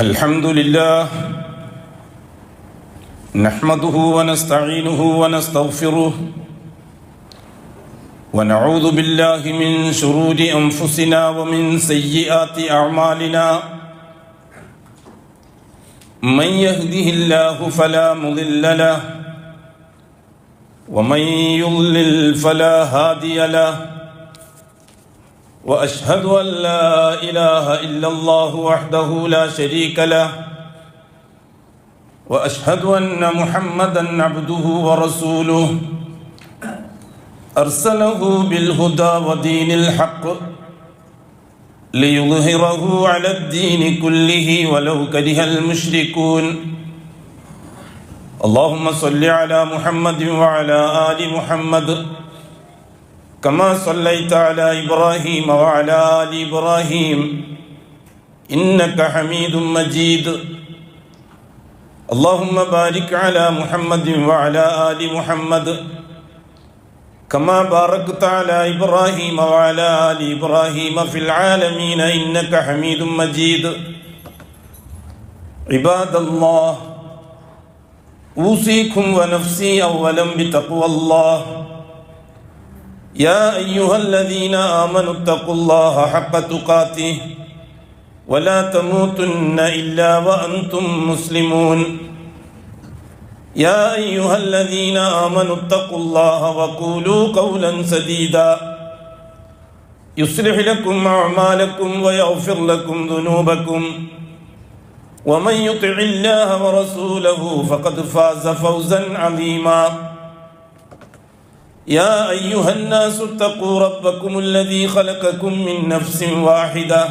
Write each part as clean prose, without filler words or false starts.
الحمد لله نحمده ونستعينه ونستغفره ونعوذ بالله من شرور أنفسنا ومن سيئات أعمالنا من يهده الله فلا مضل له ومن يضلل فلا هادي له وأشهد أن لا إله إلا الله وحده لا شريك له وأشهد أن محمدًا عبده ورسوله أرسله بالهدى ودين الحق ليظهره على الدين كله ولو كره المشركون اللهم صل على محمد وعلى آل محمد كما صليت على إبراهيم وعلى آل إبراهيم إنك حميد مجيد اللهم بارك على محمد وعلى آل محمد كما باركت على إبراهيم وعلى آل إبراهيم في العالمين إنك حميد مجيد عباد الله أوصيكم ونفسي أولا بتقوى الله يا أيها الذين آمنوا اتقوا الله حق تقاته ولا تموتن إلا وأنتم مسلمون يا أيها الذين آمنوا اتقوا الله وقولوا قولا سديدا يصلح لكم أعمالكم ويغفر لكم ذنوبكم ومن يطع الله ورسوله فقد فاز فوزا عظيما يا أيها الناس اتقوا ربكم الذي خلقكم من نفس واحدة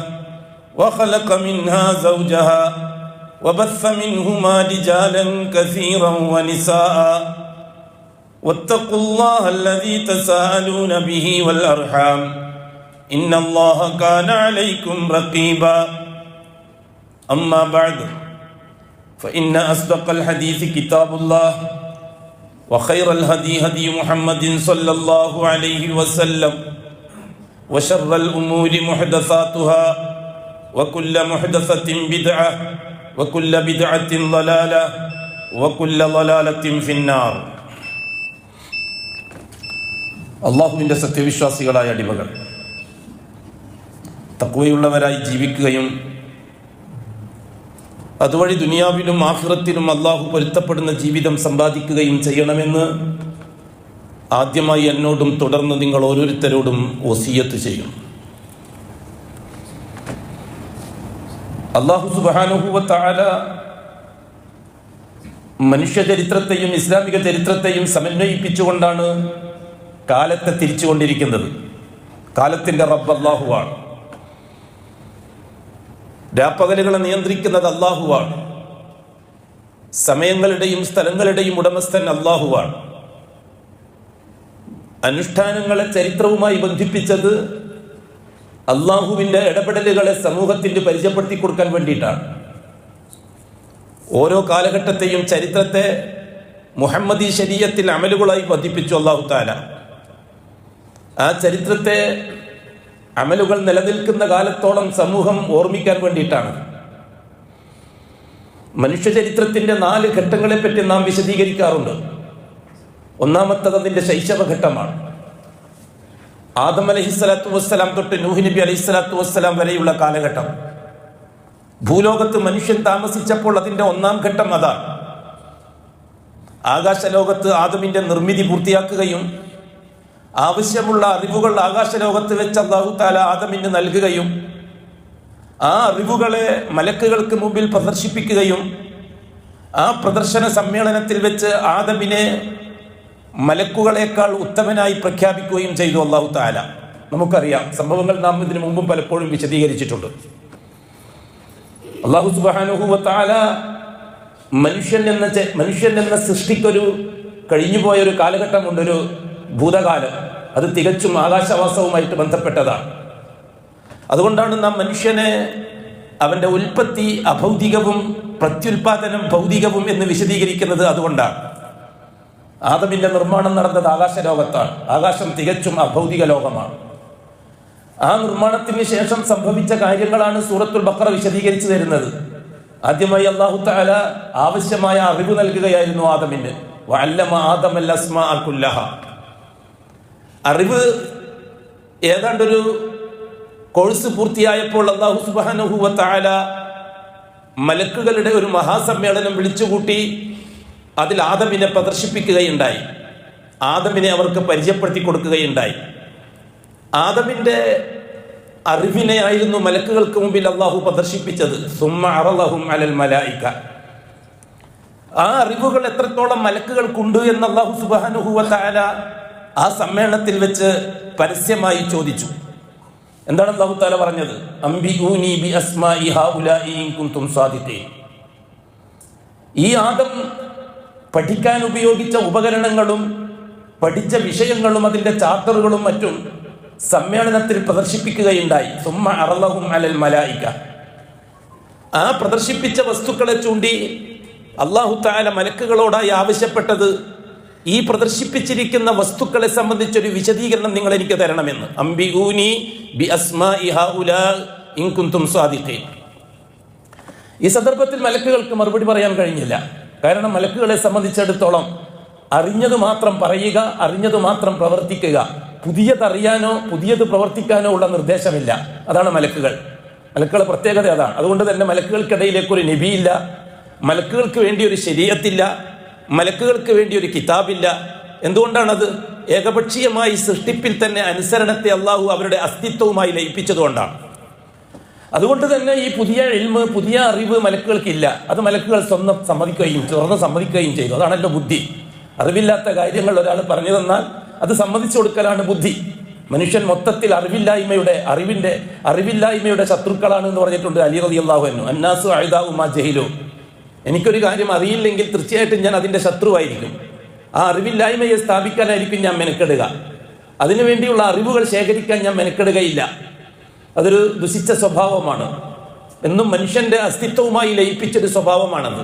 وخلق منها زوجها وبث منهما رجالا كثيرا ونساء واتقوا الله الذي تساءلون به والأرحام إن الله كان عليكم رقيبا أما بعد فإن أصدق الحديث كتاب الله وخير الهدي هدي محمد صلى الله عليه وسلم وشر الأمور محدثاتها وكل محدثة بدعة وكل بدعة ضلالة وكل ضلالة في النار അല്ലാഹുവിൻ്റെ സത്യവിശ്വാസികളായ അടിമകൾ തഖ്വയുള്ളവരായി ജീവിക്കുകയും അതുവഴി ദുനിയാവിലും ആഖിറത്തിലും അല്ലാഹു പൊരുത്തപ്പെടുന്ന ജീവിതം സമ്പാദിക്കുകയും ചെയ്യണമെന്ന് ആദ്യമായി എന്നോടും തുടർന്ന് നിങ്ങൾ ഓരോരുത്തരോടും വസിയ്യത്ത് ചെയ്യും. അല്ലാഹു സുബ്ഹാനഹു വ തആല മനുഷ്യ ചരിത്രത്തെയും ഇസ്ലാമിക ചരിത്രത്തെയും സമന്വയിപ്പിച്ചുകൊണ്ടാണ് കാലത്തെ തിരിച്ചുകൊണ്ടിരിക്കുന്നത്. കാലത്തിൻ്റെ റബ്ബ് അല്ലാഹുവാണ്. രാപ്പകലുകളെ നിയന്ത്രിക്കുന്നത് അല്ലാഹുവാണ്. സമയങ്ങളുടെയും സ്ഥലങ്ങളുടെയും ഉടമസ്ഥൻ അല്ലാഹുവാണ്. അനുഷ്ഠാനങ്ങളെ ചരിത്രവുമായി ബന്ധിപ്പിച്ചത് അല്ലാഹുവിൻ്റെ ഇടപെടലുകളെ സമൂഹത്തിന് പരിചയപ്പെടുത്തി കൊടുക്കാൻ വേണ്ടിയിട്ടാണ്. ഓരോ കാലഘട്ടത്തെയും ചരിത്രത്തെ മുഹമ്മദി ശരീഅത്തിൽ അമലുകളായി ബന്ധിപ്പിച്ചു അല്ലാഹു തആല. ആ ചരിത്രത്തെ അമലുകൾ നിലനിൽക്കുന്ന കാലത്തോളം സമൂഹം ഓർമ്മിക്കാൻ വേണ്ടിയിട്ടാണ്. മനുഷ്യ ചരിത്രത്തിൻ്റെ 4 ഘട്ടങ്ങളെപ്പറ്റി നാം വിശദീകരിക്കാറുണ്ട്. ഒന്നാമത്തത് അതിൻ്റെ ശൈശവഘട്ടമാണ്. ആദം അലൈഹിസ്സലാത്തു വസ്സലാം തൊട്ട് നൂഹ് നബി അലൈഹിസ്സലാത്തു വസ്സലാം വരെയുള്ള കാലഘട്ടം. ഭൂലോകത്ത് മനുഷ്യൻ താമസിച്ചപ്പോൾ അതിൻ്റെ 1-ാം ഘട്ടം അതാണ്. ആകാശലോകത്ത് ആദമിൻ്റെ നിർമ്മിതി പൂർത്തിയാക്കുകയും ആവശ്യമുള്ള അറിവുകൾ ആകാശലോകത്ത് വെച്ച് അല്ലാഹു തആല ആദമിന് നൽകുകയും ആ അറിവുകളെ മലക്കുകൾക്ക് മുമ്പിൽ പ്രദർശിപ്പിക്കുകയും ആ പ്രദർശന സമ്മേളനത്തിൽ വെച്ച് ആദമിനെ മലക്കുകളെക്കാൾ ഉത്തമനായി പ്രഖ്യാപിക്കുകയും ചെയ്തു അല്ലാഹു തആല. നമുക്കറിയാം, സംഭവങ്ങൾ നാം ഇതിനു മുമ്പും പലപ്പോഴും വിശദീകരിച്ചിട്ടുണ്ട്. അല്ലാഹു സുബ്ഹാനഹു വ തആല മനുഷ്യൻ എന്ന സൃഷ്ടിക്കൊരു കഴിഞ്ഞുപോയൊരു കാലഘട്ടമുണ്ട്, ഒരു ഭൂതകാലം. അത് തികച്ചും ആകാശവാസവുമായിട്ട് ബന്ധപ്പെട്ടതാണ്. അതുകൊണ്ടാണ് നാം മനുഷ്യനെ അവൻ്റെ ഉൽപ്പത്തി അഭൗതികവും പ്രത്യുൽപാദനം ഭൗതികവും എന്ന് വിശദീകരിക്കുന്നത്. അതുകൊണ്ടാണ് ആദമിൻ്റെ നിർമ്മാണം നടന്നത് ആകാശലോകത്താണ്. ആകാശം തികച്ചും അഭൗതിക ലോകമാണ്. ആ നിർമ്മാണത്തിന് ശേഷം സംഭവിച്ച കാര്യങ്ങളാണ് സൂറത്തുൽ ബഖറ വിശദീകരിച്ചു തരുന്നത്. ആദ്യമായി അല്ലാഹു തആല ആവശ്യമായ അറിവ് നൽകുകയായിരുന്നു ആദമിന്. വഅല്ലമ ആദമൽ അസ്മാഅ കുല്ലഹ. അറിവ് ഏതാണ്ടൊരു കോഴ്സ് പൂർത്തിയായപ്പോൾ അല്ലാഹു സുബ്ഹാനഹു വ തആല മലക്കുകളുടെ ഒരു മഹാസമ്മേളനം വിളിച്ചുകൂട്ടി അതിൽ ആദമിനെ പ്രദർശിപ്പിക്കുകയുണ്ടായി. ആദമിനെ അവർക്ക് പരിചയപ്പെടുത്തി കൊടുക്കുകയുണ്ടായി. ആദമിന്റെ അറിവിനെ ആയിരുന്നു മലക്കുകൾക്ക് മുമ്പിൽ അല്ലാഹു പ്രദർശിപ്പിച്ചത്. സുമ്മ അറളഹും അലൽ മലായിക. ആ അറിവുകൾ എത്രത്തോളം മലക്കുകൾക്കുണ്ട് എന്ന് അല്ലാഹു സുബ്ഹാനഹു വ തആല ആ സമ്മേളനത്തിൽ വെച്ച് പരസ്യമായി ചോദിച്ചു. എന്താണ് അല്ലാഹു തആല പറഞ്ഞത്? അംബിഊനി ബി അസ്മാഇ ഹൗലാഇ ഇൻ കുൻതും സാദിഖീൻ. ഈ ആദം പഠിക്കാൻ ഉപയോഗിച്ച ഉപകരണങ്ങളും പഠിച്ച വിഷയങ്ങളും അതിന്റെ ചാപ്റ്ററുകളും മറ്റും സമ്മേളനത്തിൽ പ്രദർശിപ്പിക്കുകയുണ്ടായി. സുമ്മ അറളഹും അലൽ മലായിക. ആ പ്രദർശിപ്പിച്ച വസ്തുക്കളെ ചൂണ്ടി അല്ലാഹു തആല മലക്കുകളോടായി ആവശ്യപ്പെട്ടത് ഈ പ്രദർശിപ്പിച്ചിരിക്കുന്ന വസ്തുക്കളെ സംബന്ധിച്ചൊരു വിശദീകരണം നിങ്ങൾ എനിക്ക് തരണമെന്ന്. അംബിഊനി ബി അസ്മാഇ ഹൗലാ ഇൻ കുൻതും സാദിഖീൻ. ഈ സന്ദർഭത്തിൽ മലക്കുകൾക്ക് മറുപടി പറയാൻ കഴിഞ്ഞില്ല. കാരണം മലക്കുകളെ സംബന്ധിച്ചിടത്തോളം അറിഞ്ഞത് മാത്രം പറയുക, അറിഞ്ഞത് മാത്രം പ്രവർത്തിക്കുക, പുതിയതറിയാനോ പുതിയത് പ്രവർത്തിക്കാനോ ഉള്ള നിർദ്ദേശമില്ല. അതാണ് മലക്കുകൾ. മലക്കുകളുടെ പ്രത്യേകത അതാണ്. അതുകൊണ്ട് തന്നെ മലക്കുകൾക്കിടയിലേക്ക് ഒരു നബിയില്ല, മലക്കുകൾക്ക് വേണ്ടി ഒരു ശരീഅത്തില്ല, മലക്കുകൾക്ക് വേണ്ടി ഒരു കിതാബില്ല. എന്തുകൊണ്ടാണത്? ഏകപക്ഷീയമായി സൃഷ്ടിപ്പിൽ തന്നെ അനുസരണത്തെ അള്ളാഹു അവരുടെ അസ്തിത്വവുമായി ലയിപ്പിച്ചതുകൊണ്ടാണ്. അതുകൊണ്ട് തന്നെ ഈ പുതിയ ഇൽമ്, പുതിയ അറിവ് മലക്കുകൾക്കില്ല. അത് മലക്കുകൾ സ്വന്തം തുറന്ന് സമ്മതിക്കുകയും ചെയ്തു. അതാണല്ലോ ബുദ്ധി. അറിവില്ലാത്ത കാര്യങ്ങൾ ഒരാൾ പറഞ്ഞു തന്നാൽ അത് സമ്മതിച്ചു കൊടുക്കലാണ് ബുദ്ധി. മനുഷ്യൻ മൊത്തത്തിൽ അറിവില്ലായ്മയുടെ ശത്രുക്കളാണ് എന്ന് പറഞ്ഞിട്ടുണ്ട് അലി റളിയല്ലാഹു അൻഹു. അന്നാസു അഅദാഉ മാ ജഹിലു. എനിക്കൊരു കാര്യം അറിയില്ലെങ്കിൽ തീർച്ചയായിട്ടും ഞാൻ അതിന്റെ ശത്രുവായിരിക്കും. ആ അറിവില്ലായ്മയെ സ്ഥാപിക്കാനായിരിക്കും ഞാൻ മെനക്കെടുക. അതിനുവേണ്ടിയുള്ള അറിവുകൾ ശേഖരിക്കാൻ ഞാൻ മെനക്കെടുകയില്ല. അതൊരു ദുഷിച്ച സ്വഭാവമാണ്. എന്നും മനുഷ്യന്റെ അസ്തിത്വവുമായി ലയിപ്പിച്ചൊരു സ്വഭാവമാണത്.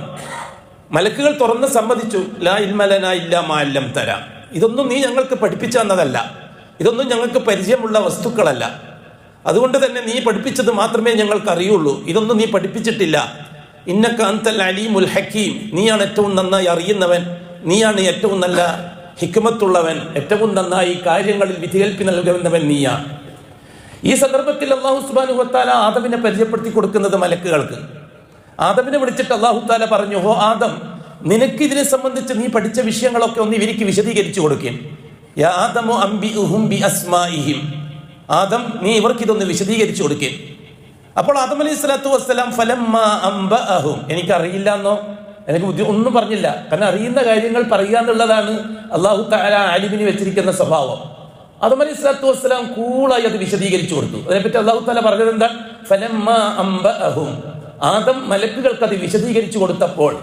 മലക്കുകൾ തുറന്ന് സമ്മതിച്ചു. ലാ ഇൽമ ലനാ ഇല്ലാ മാ അല്ലംതനാ. ഇതൊന്നും നീ ഞങ്ങൾക്ക് പഠിപ്പിച്ചു തന്നതല്ല, ഇതൊന്നും ഞങ്ങൾക്ക് പരിചയമുള്ള വസ്തുക്കളല്ല. അതുകൊണ്ട് തന്നെ നീ പഠിപ്പിച്ചത് മാത്രമേ ഞങ്ങൾക്ക് അറിയുള്ളൂ, ഇതൊന്നും നീ പഠിപ്പിച്ചിട്ടില്ല. ഇന്നക അൻതൽ അലീമുൽ ഹക്കീം. നീയാണ് ഏറ്റവും നന്നായി അറിയുന്നവൻ, നീയാണ് ഏറ്റവും നല്ല ഹിക്മത്തുള്ളവൻ, ഏറ്റവും നന്നായി കാര്യങ്ങളിൽ വിധികൽപ്പി നൽകുന്നവൻ നീയാണ്. ഈ സന്ദർഭത്തിൽ അല്ലാഹു സുബ്ഹാനഹു വ തആല ആദമിനെ പരിചയപ്പെടുത്തി കൊടുക്കുന്നത് മലക്കുകൾക്ക്. ആദമിനെ വിളിച്ചിട്ട് അല്ലാഹു തആല പറഞ്ഞു, ഹോ ആദം, നിനക്ക് ഇതിനെ സംബന്ധിച്ച് നീ പഠിച്ച വിഷയങ്ങളൊക്കെ ഒന്ന് ഇവർക്ക് വിശദീകരിച്ചു കൊടുക്കേൻ. യാ ആദമു അംബിഉഹും ബി അസ്മാഇഹിം. ആദം, നീ ഇവർക്ക് ഇതൊന്ന് വിശദീകരിച്ചു കൊടുക്കേൻ. അപ്പോൾ ആദം അലൈഹി സ്വലാത്തു വസ്സലാം ഫലമ്മ അംബഅഹും. എനിക്കറിയില്ല എന്നോ എനിക്ക് ഒന്നും പറഞ്ഞില്ല. കാരണം അറിയുന്ന കാര്യങ്ങൾ പറയുക എന്നുള്ളതാണ് അല്ലാഹു തആല ആലിമിന് വെച്ചിരിക്കുന്ന സ്വഭാവം. ആദം അലൈഹി സ്വലാത്തു വസ്സലാം കൂളായി അത് വിശദീകരിച്ചു കൊടുത്തു. അതിനെപ്പറ്റി അല്ലാഹു തആല പറഞ്ഞത് എന്താ? ഫലമ്മ അംബഅഹും. ആദം മലക്കുകൾക്ക് അത് വിശദീകരിച്ചു കൊടുത്തപ്പോൾ,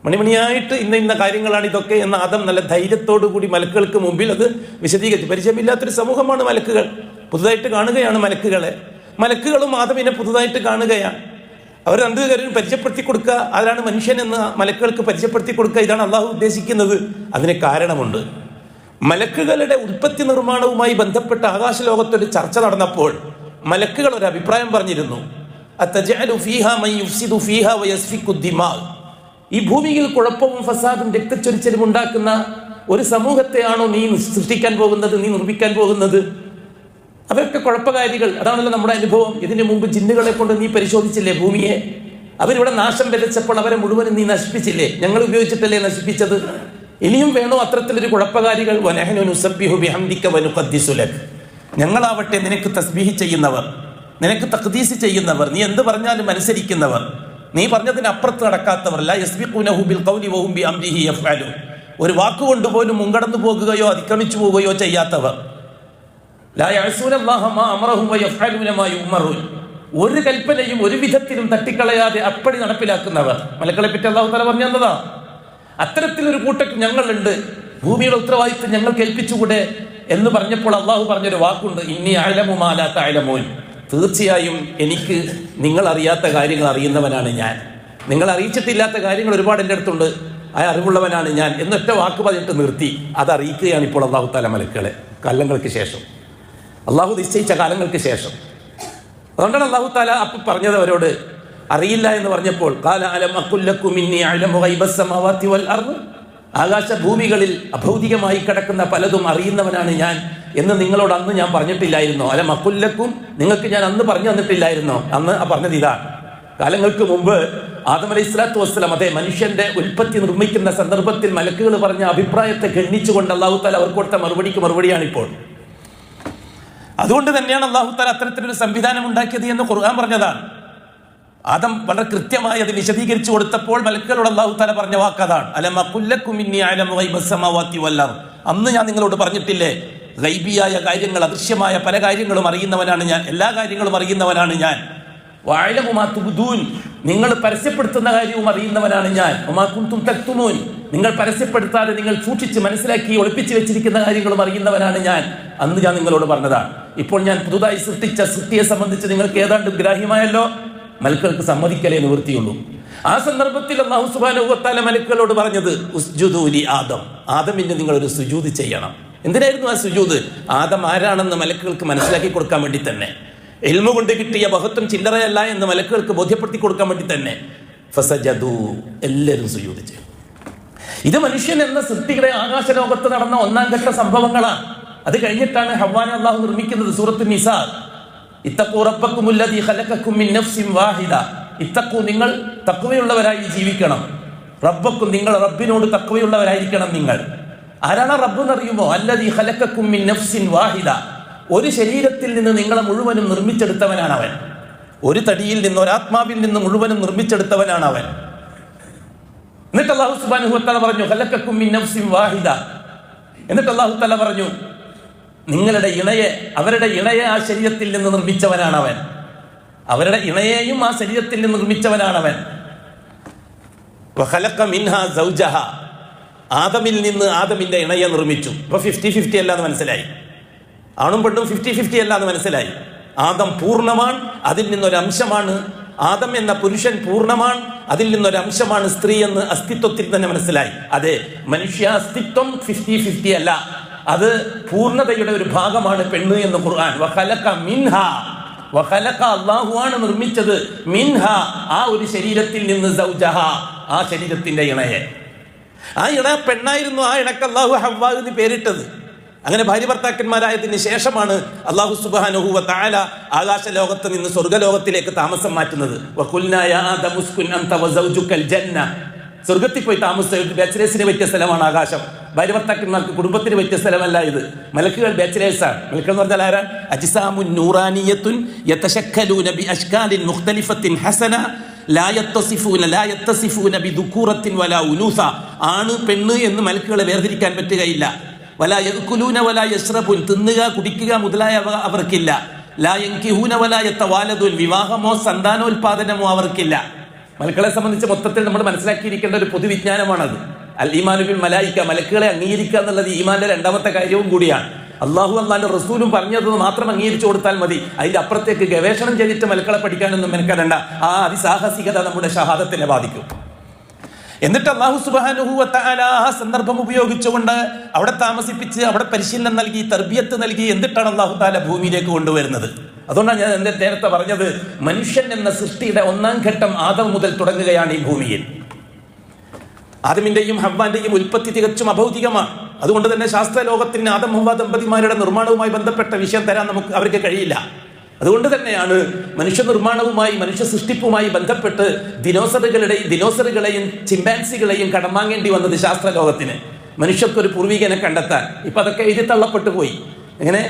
മണിമണിയായിട്ട് ഇന്ന കാര്യങ്ങളാണ് ഇതൊക്കെ എന്ന് ആദം നല്ല ധൈര്യത്തോടു കൂടി മലക്കുകൾക്ക് മുമ്പിൽ അത് വിശദീകരിച്ചു. പരിചയമില്ലാത്തൊരു സമൂഹമാണ് മലക്കുകൾ. പുതുതായിട്ട് കാണുകയാണ് മലക്കുകളെ. മലക്കുകളും ആദമിനെ പുതുതായിട്ട് കാണുകയാണ്. അവർ രണ്ടുപേരും പരിചയപ്പെടുത്തി കൊടുക്കുക. അതാണ് മനുഷ്യൻ എന്ന് മലക്കുകൾക്ക് പരിചയപ്പെടുത്തി കൊടുക്കുക. ഇതാണ് അള്ളാഹു ഉദ്ദേശിക്കുന്നത്. അതിന് കാരണമുണ്ട്. മലക്കുകളുടെ ഉൽപ്പത്തി നിർമ്മാണവുമായി ബന്ധപ്പെട്ട ആകാശലോകത്തൊരു ചർച്ച നടന്നപ്പോൾ മലക്കുകൾ ഒരു അഭിപ്രായം പറഞ്ഞിരുന്നു. അത്തജഅലു ഫീഹാ മൻ യുഫ്സിദു ഫീഹാ വയസ്ഫിക്കു ദിമാ. ഈ ഭൂമിയിൽ കുഴപ്പവും ഫസാദും രക്തച്ചൊരിച്ചിലും ഉണ്ടാക്കുന്ന ഒരു സമൂഹത്തെയാണോ നീ സൃഷ്ടിക്കാൻ പോകുന്നത്, നീ നിർമ്മിക്കാൻ പോകുന്നത്? അവരൊക്കെ കുഴപ്പകാരികൾ. അതാണല്ലോ നമ്മുടെ അനുഭവം. ഇതിനു മുമ്പ് ജിന്നുകളെ കൊണ്ട് നീ പരിശോധിച്ചില്ലേ ഭൂമിയെ? അവരിവിടെ നാശം വിതച്ചപ്പോൾ അവരെ മുഴുവനും നീ നശിപ്പിച്ചില്ലേ? ഞങ്ങൾ ഉപയോഗിച്ചിട്ടല്ലേ നശിപ്പിച്ചത്? ഇനിയും വേണോ അത്തരത്തിലൊരു കുഴപ്പകാരികൾ? വനഹ്നു നുസബ്ബിഹു ബിഹംദിക വനുഖദ്ദിസു ലക്. ഞങ്ങളാവട്ടെ നിനക്ക് തസ്ബീഹ് ചെയ്യുന്നവർ, നിനക്ക് തഖ്ദീസ് ചെയ്യുന്നവർ, നീ എന്ത് പറഞ്ഞാലും അനുസരിക്കുന്നവർ, നീ പറഞ്ഞതിനപ്പുറത്ത് നടക്കാത്തവർ. ലാ യസ്ബിഖൂനഹു ബിൽ ഖൗലി വഹും ബിഅംരിഹി യഫ്അലൂൻ. ഒരു വാക്കുകൊണ്ട് പോലും മുൻകടന്നു പോകുകയോ അതിക്രമിച്ചു പോവുകയോ ചെയ്യാത്തവർ. ലാ യഅസൂനല്ലാഹ മാ അമറഹും വയഫ്അലൂന മാ യുഅ്മറൂൻ. ഒരു കൽപ്പനയും ഒരു വിധത്തിലും തട്ടിക്കളയാതെ അപ്പടി നടപ്പിലാക്കുന്നവർ. മലക്കളെ പറ്റി അല്ലാഹു തആല പറഞ്ഞു തന്നതാ. അത്തരത്തിലൊരു കൂട്ടത്തിൽ ഞങ്ങളുണ്ട്, ഭൂമിയുടെ ഉത്തരവാദിത്വം ഞങ്ങൾക്ക് ഏൽപ്പിച്ചുകൂടെ എന്ന് പറഞ്ഞപ്പോൾ അള്ളാഹു പറഞ്ഞൊരു വാക്കുണ്ട്, ഇന്നി അഅലമു മാ ലാ തഅലമൂൻ. തീർച്ചയായും എനിക്ക് നിങ്ങൾ അറിയാത്ത കാര്യങ്ങൾ അറിയുന്നവനാണ് ഞാൻ. നിങ്ങൾ അറിയിച്ചിട്ടില്ലാത്ത കാര്യങ്ങൾ ഒരുപാട് എൻ്റെ അടുത്തുണ്ട്, ആ അറിവുള്ളവനാണ് ഞാൻ എന്നൊറ്റ വാക്ക് പറഞ്ഞിട്ട് നിർത്തി. അത് അറിയിക്കുകയാണ് ഇപ്പോൾ അള്ളാഹു തആല മലക്കുകളെ കാലങ്ങൾക്ക് ശേഷം, അള്ളാഹു നിശ്ചയിച്ച കാലങ്ങൾക്ക് ശേഷം. അതുകൊണ്ടാണ് അള്ളാഹു തആല അപ്പം പറഞ്ഞത് അവരോട്, അറിയില്ല എന്ന് പറഞ്ഞപ്പോൾ ഖാല അലം അഖുൽ ലക്കും ഇന്നി അഅലമു ഗൈബസ് സമാവാതി വൽ അർദ്, ആകാശഭൂമികളിൽ അഭൗതികമായി കിടക്കുന്ന പലതും അറിയുന്നവനാണ് ഞാൻ എന്ന് നിങ്ങളോട് അന്ന് ഞാൻ പറഞ്ഞിട്ടില്ലായിരുന്നോ? അലം അഖുൽ ലക്കും, നിങ്ങൾക്ക് ഞാൻ അന്ന് പറഞ്ഞു തന്നിട്ടില്ലായിരുന്നോ? അന്ന് പറഞ്ഞത് ഇതാണ്. കാലങ്ങൾക്ക് മുമ്പ് ആദം അലൈഹിസ്സലാത്തു വസ്സലാം അതേ മനുഷ്യന്റെ ഉൽപ്പത്തി നിർമ്മിക്കുന്ന സന്ദർഭത്തിൽ മലക്കുകൾ പറഞ്ഞ അഭിപ്രായത്തെ ഗണ്ണിച്ചുകൊണ്ട് അല്ലാഹു തആല അവർക്ക് കൊടുത്ത മറുപടിയാണ് ഇപ്പോൾ. അതുകൊണ്ട് തന്നെയാണ് അല്ലാഹു തആല അത്തരത്തിലൊരു സംവിധാനം ഉണ്ടാക്കിയത് എന്ന് ഖുർആൻ പറഞ്ഞതാണ്. ആദം വളരെ കൃത്യമായി അത് വിശദീകരിച്ചു കൊടുത്തപ്പോൾ മലക്കുകളോട് അല്ലാഹു തആല പറഞ്ഞ വാക്കതാണ്, അലം അഖുൽ ലക്കും ഇന്നി അഅലമു ഗൈബസ് സമാവാതി വൽ അർദ്. അന്ന് ഞാൻ നിങ്ങളോട് പറഞ്ഞിട്ടില്ലേ, ഗൈബിയായ കാര്യങ്ങൾ, അദൃശ്യമായ പല കാര്യങ്ങളും അറിയുന്നവനാണ് ഞാൻ, എല്ലാ കാര്യങ്ങളും അറിയുന്നവനാണ് ഞാൻ. വഅലമു മാ തുബ്ദൂൻ, നിങ്ങൾ പരസ്യപ്പെടുത്തുന്ന കാര്യവും അറിയുന്നവനാണ് ഞാൻ. വമാ കുൻതും തക്തുമൂൻ, നിങ്ങൾ പരസ്യപ്പെടുത്താതെ നിങ്ങൾ സൂക്ഷിച്ച് മനസ്സിലാക്കി ഒളിപ്പിച്ച് വെച്ചിരിക്കുന്ന കാര്യങ്ങളും അറിയുന്നവനാണ് ഞാൻ. അന്ന് ഞാൻ നിങ്ങളോട് പറഞ്ഞതാണ്. ഇപ്പോൾ ഞാൻ പുതുതായി സൃഷ്ടിച്ച സൃഷ്ടിയെ സംബന്ധിച്ച് നിങ്ങൾക്ക് ഏതാണ്ട് ഗ്രാഹ്യമായല്ലോ. മലക്കുകൾക്ക് സമ്മതിക്കലേ നിവൃത്തിയുള്ളൂ. ആ സന്ദർഭത്തിൽ അല്ലാഹു സുബ്ഹാനഹു വ തആല മലക്കുകളോട് പറഞ്ഞത് ഉസ്ജുദൂ ലി ആദം, ആദമിന് നിങ്ങൾ ഒരു സുജൂദ് ചെയ്യണം. എന്തിനായിരുന്നു ആ സുജൂദ്? ആദം ആരാണെന്ന് മലക്കുകൾക്ക് മനസ്സിലാക്കി കൊടുക്കാൻ വേണ്ടി തന്നെ, ഇൽമു കൊണ്ട് കിട്ടിയ മഹത്വം ചില്ലറയല്ല എന്ന് മലക്കുകൾക്ക് ബോധ്യപ്പെടുത്തി കൊടുക്കാൻ വേണ്ടി തന്നെ. ഫസജദൂ, എല്ലാവരും സുജൂദ് ചെയ്തു. ഇത് മനുഷ്യൻ എന്ന സൃഷ്ടിയുടെ ആകാശലോകത്ത് നടന്ന ഒന്നാം ഘട്ട സംഭവങ്ങളാണ്. അത് കഴിഞ്ഞിട്ടാണ് ഹവ്വാനെ അല്ലാഹു നിർമ്മിക്കുന്നത്. സൂറത്തുൻ നിസാ, ഇത്തഖൂ റബ്ബക്കുമുല്ലദീ ഖലഖക്കും മിൻ നഫ്സിൻ വാഹിദ, ഇത്തഖൂ, നിങ്ങൾ തഖ്വയുള്ളവരായി ജീവിക്കണം. റബ്ബക്കും, നിങ്ങൾ റബ്ബിനോട് തഖ്വയുള്ളവരായിരിക്കണം. നിങ്ങൾ ആരാണ് റബ്ബ് എന്നറിയുമോ? അല്ലദീ ഖലഖക്കും മിൻ നഫ്സിൻ വാഹിദ, ഒരു ശരീരത്തിൽ നിന്ന് നിങ്ങളെ മുഴുവനും നിർമ്മിച്ചെടുത്തവനാണ് അവൻ. ഒരു തടിയിൽ നിന്ന്, ഒരാത്മാവിൽ നിന്ന് മുഴുവനും നിർമ്മിച്ചെടുത്തവനാണ് അവൻ. എന്നിട്ട് അല്ലാഹു സുബ്ഹാനഹു വ തആല പറഞ്ഞു ഖലഖക്കും മിൻ നഫ്സിൻ വാഹിദ. എന്നിട്ട് അല്ലാഹു തആല പറഞ്ഞു നിങ്ങളുടെ ഇണയെ, അവരുടെ ഇണയെ ആ ശരീരത്തിൽ നിന്ന് നിർമ്മിച്ചവനാണ് അവൻ. അവരുടെ ഇണയെയും ആ ശരീരത്തിൽ നിന്ന് നിർമ്മിച്ചവനാണ് അവൻ. വഖലഖ മിൻഹാ സൗജഹ, ആദമിൽ നിന്ന് ആദമിന്റെ ഇണയെ നിർമ്മിച്ചു. ഇപ്പൊ 50-50 അല്ലാന്ന് മനസ്സിലായി. ആണും പെണ്ണും 50-50 അല്ലാന്ന് മനസ്സിലായി. ആദം പൂർണ്ണമാണ്, അതിൽ നിന്നൊരംശമാണ്. ആദം എന്ന പുരുഷൻ പൂർണ്ണമാണ്, അതിൽ നിന്നൊരംശമാണ് സ്ത്രീ എന്ന് അസ്തിത്വത്തിൽ തന്നെ മനസ്സിലായി. അതെ, മനുഷ്യ അസ്തിത്വം 50-50 അല്ല, അത് പൂർണ്ണതയുടെ ഒരു ഭാഗമാണ് പെണ്ണ് എന്ന് ഖുർആൻ. വഖലഖ മിൻഹാ, വഖലഖ, അല്ലാഹുവാണ് നിർമ്മിച്ചത്, മിൻഹാ, ആ ഒരു ശരീരത്തിൽ നിന്ന്, സൗജഹ, ആ ശരീരത്തിന്റെ ഇണയെ. ആ ഇണ പെണ്ണായിരുന്നു. ആ ഇണക്ക് അല്ലാഹു ഹവ്വ എന്ന് പേരിട്ടത്. അങ്ങനെ ഭാര്യ ഭർത്താക്കന്മാരായതിന് ശേഷമാണ് അല്ലാഹു സുബ്ഹാനഹു വ തആല ആകാശ ലോകത്ത് നിന്ന് സ്വർഗ്ഗലോകത്തിലേക്ക് താമസം മാറ്റുന്നത്. വഖുൽനാ യാ ആദമു ഉസ്കുൻ അൻത വസൗജുക്കൽ ജന്ന, സ്വർഗത്തിൽ പോയി താമസിച്ച ബാച്ചിലേഴ്സിന് പറ്റിയ സ്ഥലമാണ് ആകാശം. ഭാര്യ ഭർത്താക്കന്മാർക്ക്, കുടുംബത്തിന് പറ്റിയ സ്ഥലമല്ല ഇത്. മലക്കുകൾ ബാച്ചിലേഴ്സാണ്. മലക്കുകൾ എന്ന് പറഞ്ഞാൽ ആരാ? അജ്സാമുൻ നൂറാനിയത്തുൻ യതശക്കലൂന ബി അശ്കാലിൻ മുഖ്തലിഫത്തിൻ ഹസന ലാ യത്തസിഫൂന ബിദുകൂറത്തിൻ വലാ ഉനൂസ. ആണ് പെണ്ണ് എന്ന് മലക്കുകളെ വേർതിരിക്കാൻ പറ്റുകയില്ല. വലാ യഅ്കുലൂന വലാ യശ്റബൂൻ, തിന്നുക കുടിക്കുക മുതലായവ അവർക്കില്ല. ലാ യൻകിഹൂന വലാ യതവാലദൂൻ, വിവാഹമോ സന്താനോൽപാദനമോ അവർക്കില്ല. മലക്കുകളെ സംബന്ധിച്ച് മൊത്തത്തിൽ നമ്മൾ മനസ്സിലാക്കിയിരിക്കേണ്ട ഒരു പൊതുവിജ്ഞാനമാണത്. അൽ ഈമാനു ബിൽ മലായിക, മലക്കുകളെ അംഗീകരിക്കുക എന്നുള്ളത് ഈമാന്റെ രണ്ടാമത്തെ കാര്യവും കൂടിയാണ്. അള്ളാഹു അള്ളാന്റെ റസൂലും പറഞ്ഞത് മാത്രം അംഗീകരിച്ചു കൊടുത്താൽ മതി. അതിന്റെ അപ്പുറത്തേക്ക് ഗവേഷണം ചെയ്തിട്ട് മലക്കളെ പഠിക്കാനൊന്നും മെനക്കെടണ്ട. ആ അതിസാഹസികത നമ്മുടെ ഷഹാദത്തിനെ ബാധിക്കും. എന്നിട്ട് അല്ലാഹു സുബ്ഹാനഹു വ തആല ആ സന്ദർഭം ഉപയോഗിച്ചുകൊണ്ട് അവിടെ താമസിപ്പിച്ച്, അവിടെ പരിശീലനം നൽകി, തർബിയത്ത് നൽകി, എന്നിട്ടാണ് അല്ലാഹു തആല ഭൂമിയിലേക്ക് കൊണ്ടുവരുന്നത്. അതുകൊണ്ടാണ് ഞാൻ നേരത്തെ പറഞ്ഞത്, മനുഷ്യൻ എന്ന സൃഷ്ടിയുടെ ഒന്നാം ഘട്ടം ആദം മുതൽ തുടങ്ങുകയാണ് ഈ ഭൂമിയിൽ. ആദമിന്റെയും ഹവ്വാന്റെയും ഉൽപ്പത്തി തികച്ചും അഭൗതികമാണ്. അതുകൊണ്ട് തന്നെ ശാസ്ത്ര ലോകത്തിന് ആദം ഹവ്വ ദമ്പതിമാരുടെ നിർമ്മാണവുമായി ബന്ധപ്പെട്ട വിഷയം തരാൻ അവർക്ക് കഴിയില്ല. അതുകൊണ്ട് തന്നെയാണ് മനുഷ്യ നിർമ്മാണവുമായി, മനുഷ്യ സൃഷ്ടിപ്പുമായി ബന്ധപ്പെട്ട് ദിനോസറുകളെയും ചിമ്പാൻസികളെയും കടമാങ്ങേണ്ടി വന്നത് ശാസ്ത്ര ലോകത്തിന്, മനുഷ്യർക്കൊരു പൂർവികനെ കണ്ടെത്താൻ. ഇപ്പൊ അതൊക്കെ എഴുതി തള്ളപ്പെട്ടു പോയി. എങ്ങനെ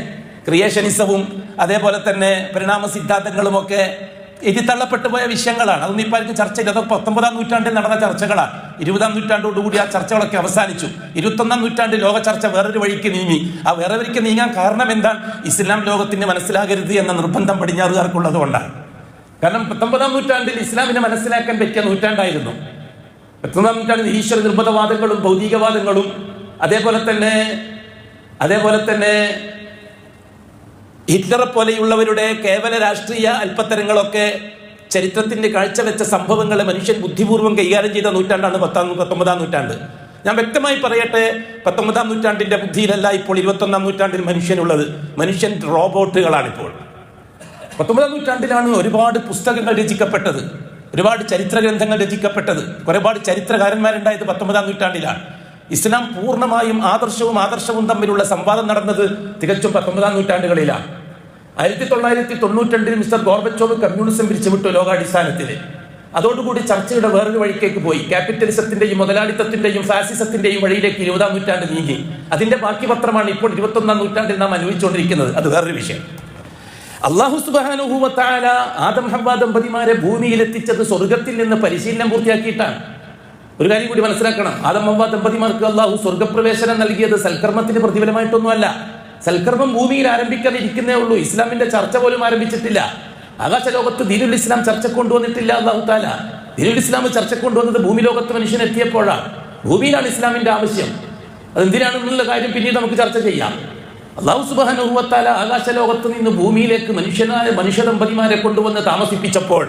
ക്രിയേഷനിസവും അതേപോലെ തന്നെ പരിണാമ സിദ്ധാന്തങ്ങളും ഒക്കെ എഴുതി തള്ളപ്പെട്ടു പോയ വിഷയങ്ങളാണ്. അതൊന്നും ഇപ്പം ആർക്കും ചർച്ചയില്ല. അതൊക്കെ 19-ാം നൂറ്റാണ്ടിൽ നടന്ന ചർച്ചകളാണ്. 20-ാം നൂറ്റാണ്ടോടുകൂടി ആ ചർച്ചകളൊക്കെ അവസാനിച്ചു. 21-ാം നൂറ്റാണ്ടിൽ ലോക ചർച്ച വേറൊരു വഴിക്ക് നീങ്ങി. ആ വേറെ വഴിക്ക് നീങ്ങാൻ കാരണം എന്താണ്? ഇസ്ലാം ലോകത്തിന് മനസ്സിലാകരുത് എന്ന നിർബന്ധം പടിഞ്ഞാറുകാർക്കുള്ളത് കൊണ്ടാണ്. കാരണം 19-ാം നൂറ്റാണ്ടിൽ ഇസ്ലാമിനെ മനസ്സിലാക്കാൻ പറ്റിയ നൂറ്റാണ്ടായിരുന്നു. 19-ാം നൂറ്റാണ്ടിൽ ഈശ്വര നിർബന്ധവാദങ്ങളും ഭൗതികവാദങ്ങളും അതേപോലെ തന്നെ ഹിറ്റ്ലറെ പോലെയുള്ളവരുടെ കേവല രാഷ്ട്രീയ അല്പത്തരങ്ങളൊക്കെ ചരിത്രത്തിന്റെ കാഴ്ചവെച്ച സംഭവങ്ങളെ മനുഷ്യൻ ബുദ്ധിപൂർവ്വം കൈകാര്യം ചെയ്ത നൂറ്റാണ്ടാണ് 19-ാം നൂറ്റാണ്ട്. ഞാൻ വ്യക്തമായി പറയട്ടെ, 19-ാം നൂറ്റാണ്ടിന്റെ ബുദ്ധിയിലല്ല ഇപ്പോൾ 21-ാം നൂറ്റാണ്ടിൽ മനുഷ്യനുള്ളത്. മനുഷ്യൻ റോബോട്ടുകളാണ് ഇപ്പോൾ. 19-ാം നൂറ്റാണ്ടിലാണ് ഒരുപാട് പുസ്തകങ്ങൾ രചിക്കപ്പെട്ടത്. ഒരുപാട് ചരിത്ര ഗ്രന്ഥങ്ങൾ രചിക്കപ്പെട്ടത്, ഒരുപാട് ചരിത്രകാരന്മാരുണ്ടായത് 19-ാം നൂറ്റാണ്ടിലാണ്. ഇസ്ലാം പൂർണ്ണമായും ആദർശവും തമ്മിലുള്ള സംവാദം നടന്നത് തികച്ചും 19-ാം നൂറ്റാണ്ടുകളിലാണ്. 1992 മിസ്റ്റർ ഗോർബച്ചോവ് കമ്മ്യൂണിസം പിരിച്ചുവിട്ടു ലോകാടിസ്ഥാനത്തിൽ. അതോടുകൂടി ചർച്ചയുടെ വേറൊരു വഴിക്കേക്ക് പോയി. ക്യാപിറ്റലിസത്തിന്റെയും മുതലാളിത്തത്തിന്റെയും ഫാസിസത്തിന്റെയും വഴിയിലേക്ക് 20-ാം നൂറ്റാണ്ട് നീങ്ങി. അതിന്റെ ബാക്കി പത്രമാണ് ഇപ്പോൾ 21-ാം നൂറ്റാണ്ടിൽ നാം അനുഭവിച്ചുകൊണ്ടിരിക്കുന്നത്. അത് വേറൊരു വിഷയം. അല്ലാഹു സുബ്ഹാനഹു വ തആല ആദം ഹവ്വ ദമ്പതിമാരെ ഭൂമിയിലെത്തിച്ചത് സ്വർഗത്തിൽ നിന്ന് പരിശീലനം പൂർത്തിയാക്കിയിട്ടാണ്. ഒരു കാര്യം കൂടി മനസ്സിലാക്കണം, ആദം ഹവ്വ ദമ്പതിമാർക്ക് അല്ലാഹു സ്വർഗപ്രവേശനം നൽകിയത് സൽക്കർമ്മത്തിന് പ്രതിഫലമായിട്ടൊന്നുമല്ല. സൽക്കർമ്മം ഭൂമിയിൽ ആരംഭിക്കാനിരിക്കുന്നേ ഉള്ളൂ. ഇസ്ലാമിന്റെ ചർച്ച പോലും ആരംഭിച്ചിട്ടില്ല. ആകാശ ലോകത്ത് ദീനുൽ ഇസ്ലാം ചർച്ച കൊണ്ടുവന്നിട്ടില്ല അല്ലാഹു തആല. ദീനുൽ ഇസ്ലാം ചർച്ച കൊണ്ടുവന്നത് ഭൂമി ലോകത്ത് മനുഷ്യൻ എത്തിയപ്പോഴാണ്. ഭൂമിയിലാണ് ഇസ്ലാമിന്റെ ആവശ്യം. അതെന്തിനാണെന്നുള്ള കാര്യം പിന്നീട് നമുക്ക് ചർച്ച ചെയ്യാം. അല്ലാഹു സുബ്ഹാനഹു വ തആല ആകാശ ലോകത്ത് നിന്ന് ഭൂമിയിലേക്ക് മനുഷ്യ ദമ്പതിമാരെ കൊണ്ടുവന്ന് താമസിപ്പിച്ചപ്പോൾ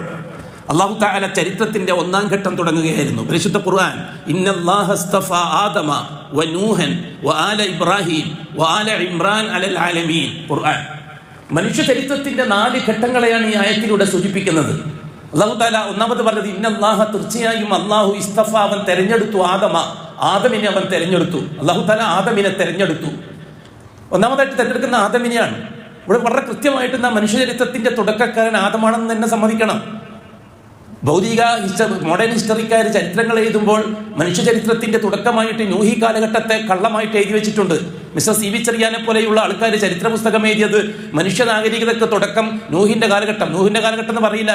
അല്ലാഹു തആല ചരിത്രത്തിന്റെ 1-ാം ഘട്ടം തുടങ്ങുകയായിരുന്നു. പരിശുദ്ധ ഖുർആൻ ഇന്നല്ലാഹ അസ്തഫാ ആദമ വ നൂഹൻ വ ആല ഇബ്രാഹിം വ ആല ഇമ്രാൻ അലൽ ആലമീൻ. ഖുർആൻ മനുഷ്യ ചരിത്രത്തിന്റെ 4 ഘട്ടങ്ങളെയാണ് ഈ ആയത്തിലൂടെ സൂചിപ്പിക്കുന്നത്. അല്ലാഹു തആല ഒന്നാമത് പറഞ്ഞത് ഇന്നല്ലാഹ, തീർച്ചയായും അല്ലാഹു ഇസ്തഫ, അവൻ തെരഞ്ഞെടുത്തു ആദമിനെ അവൻ തെരഞ്ഞെടുത്തു. അല്ലാഹു തആല ആദമിനെ തെരഞ്ഞെടുത്തു. ഒന്നാമതായിട്ട് തെരഞ്ഞെടുക്കുന്ന ആദമിനെയാണ്. ഇവിടെ വളരെ കൃത്യമായിട്ട് നാം മനുഷ്യചരിത്രത്തിന്റെ തുടക്കക്കാരൻ ആദമാണെന്ന് തന്നെ സമ്മതിക്കണം. ഭൗതിക മോഡേൺ ഹിസ്റ്ററിക്കാർ ചരിത്രങ്ങൾ എഴുതുമ്പോൾ മനുഷ്യചരിത്രത്തിന്റെ തുടക്കമായിട്ട് നൂഹി കാലഘട്ടത്തെ കള്ളമായിട്ട് എഴുതി വെച്ചിട്ടുണ്ട്. മിസ്റ്റർ സി വി ചെറിയാനെ പോലെയുള്ള ആൾക്കാർ ചരിത്ര പുസ്തകം എഴുതിയത് മനുഷ്യ നാഗരികതയ്ക്ക് തുടക്കം നൂഹിന്റെ കാലഘട്ടം എന്ന് പറയില്ല.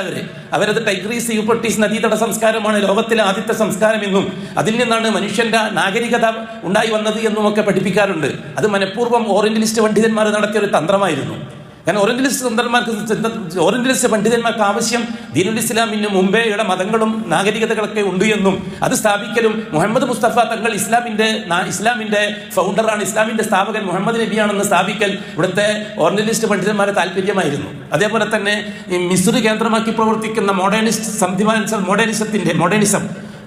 അവരത് ടൈഗ്രീസ് യൂഫ്രട്ടീസ് നദീതട സംസ്കാരമാണ് ലോകത്തിലെ ആദ്യത്തെ സംസ്കാരം എന്നും അതിൽ നിന്നാണ് മനുഷ്യന്റെ നാഗരികത ഉണ്ടായി വന്നത് എന്നും ഒക്കെ പഠിപ്പിക്കാറുണ്ട്. അത് മനഃപൂർവ്വം ഓറിയന്റലിസ്റ്റ് പണ്ഡിതന്മാർ നടത്തിയൊരു തന്ത്രമായിരുന്നു. കാരണം ഓറിയന്റലിസ്റ്റ് പണ്ഡിതന്മാർക്ക് ആവശ്യം ദീനുൽ ഇസ്ലാമിന് മുമ്പേയുടെ മതങ്ങളും നാഗരികതകളൊക്കെ ഉണ്ട് എന്നും അത് സ്ഥാപിക്കലും മുഹമ്മദ് മുസ്തഫ തങ്ങൾ ഇസ്ലാമിന്റെ ഫൗണ്ടറാണ്, ഇസ്ലാമിന്റെ സ്ഥാപകൻ മുഹമ്മദ് നബിയാണെന്ന് സ്ഥാപിക്കൽ ഇവിടുത്തെ ഓറിയന്റലിസ്റ്റ് പണ്ഡിതന്മാരെ താല്പര്യമായിരുന്നു. അതേപോലെ തന്നെ ഈ മിസ്ർ കേന്ദ്രമാക്കി പ്രവർത്തിക്കുന്ന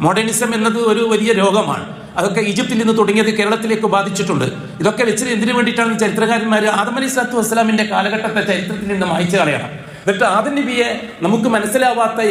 മോഡേണിസം എന്നത് ഒരു വലിയ രോഗമാണ്. അതൊക്കെ ഈജിപ്തിൽ നിന്ന് തുടങ്ങിയത് കേരളത്തിലേക്ക് ബാധിച്ചിട്ടുണ്ട്. ഇതൊക്കെ വെച്ചിട്ട് എന്തിനു വേണ്ടിയിട്ടാണ് ചരിത്രകാരന്മാർ ആദം അലൈഹിസ്സലാത്തു വസ്സലാമിന്റെ കാലഘട്ടത്തെ ചരിത്രത്തിൽ നിന്ന് മായ്ച്ചു കളയണം. എന്നിട്ട് ആദം നബിയെ നമുക്ക് മനസ്സിലാവാത്ത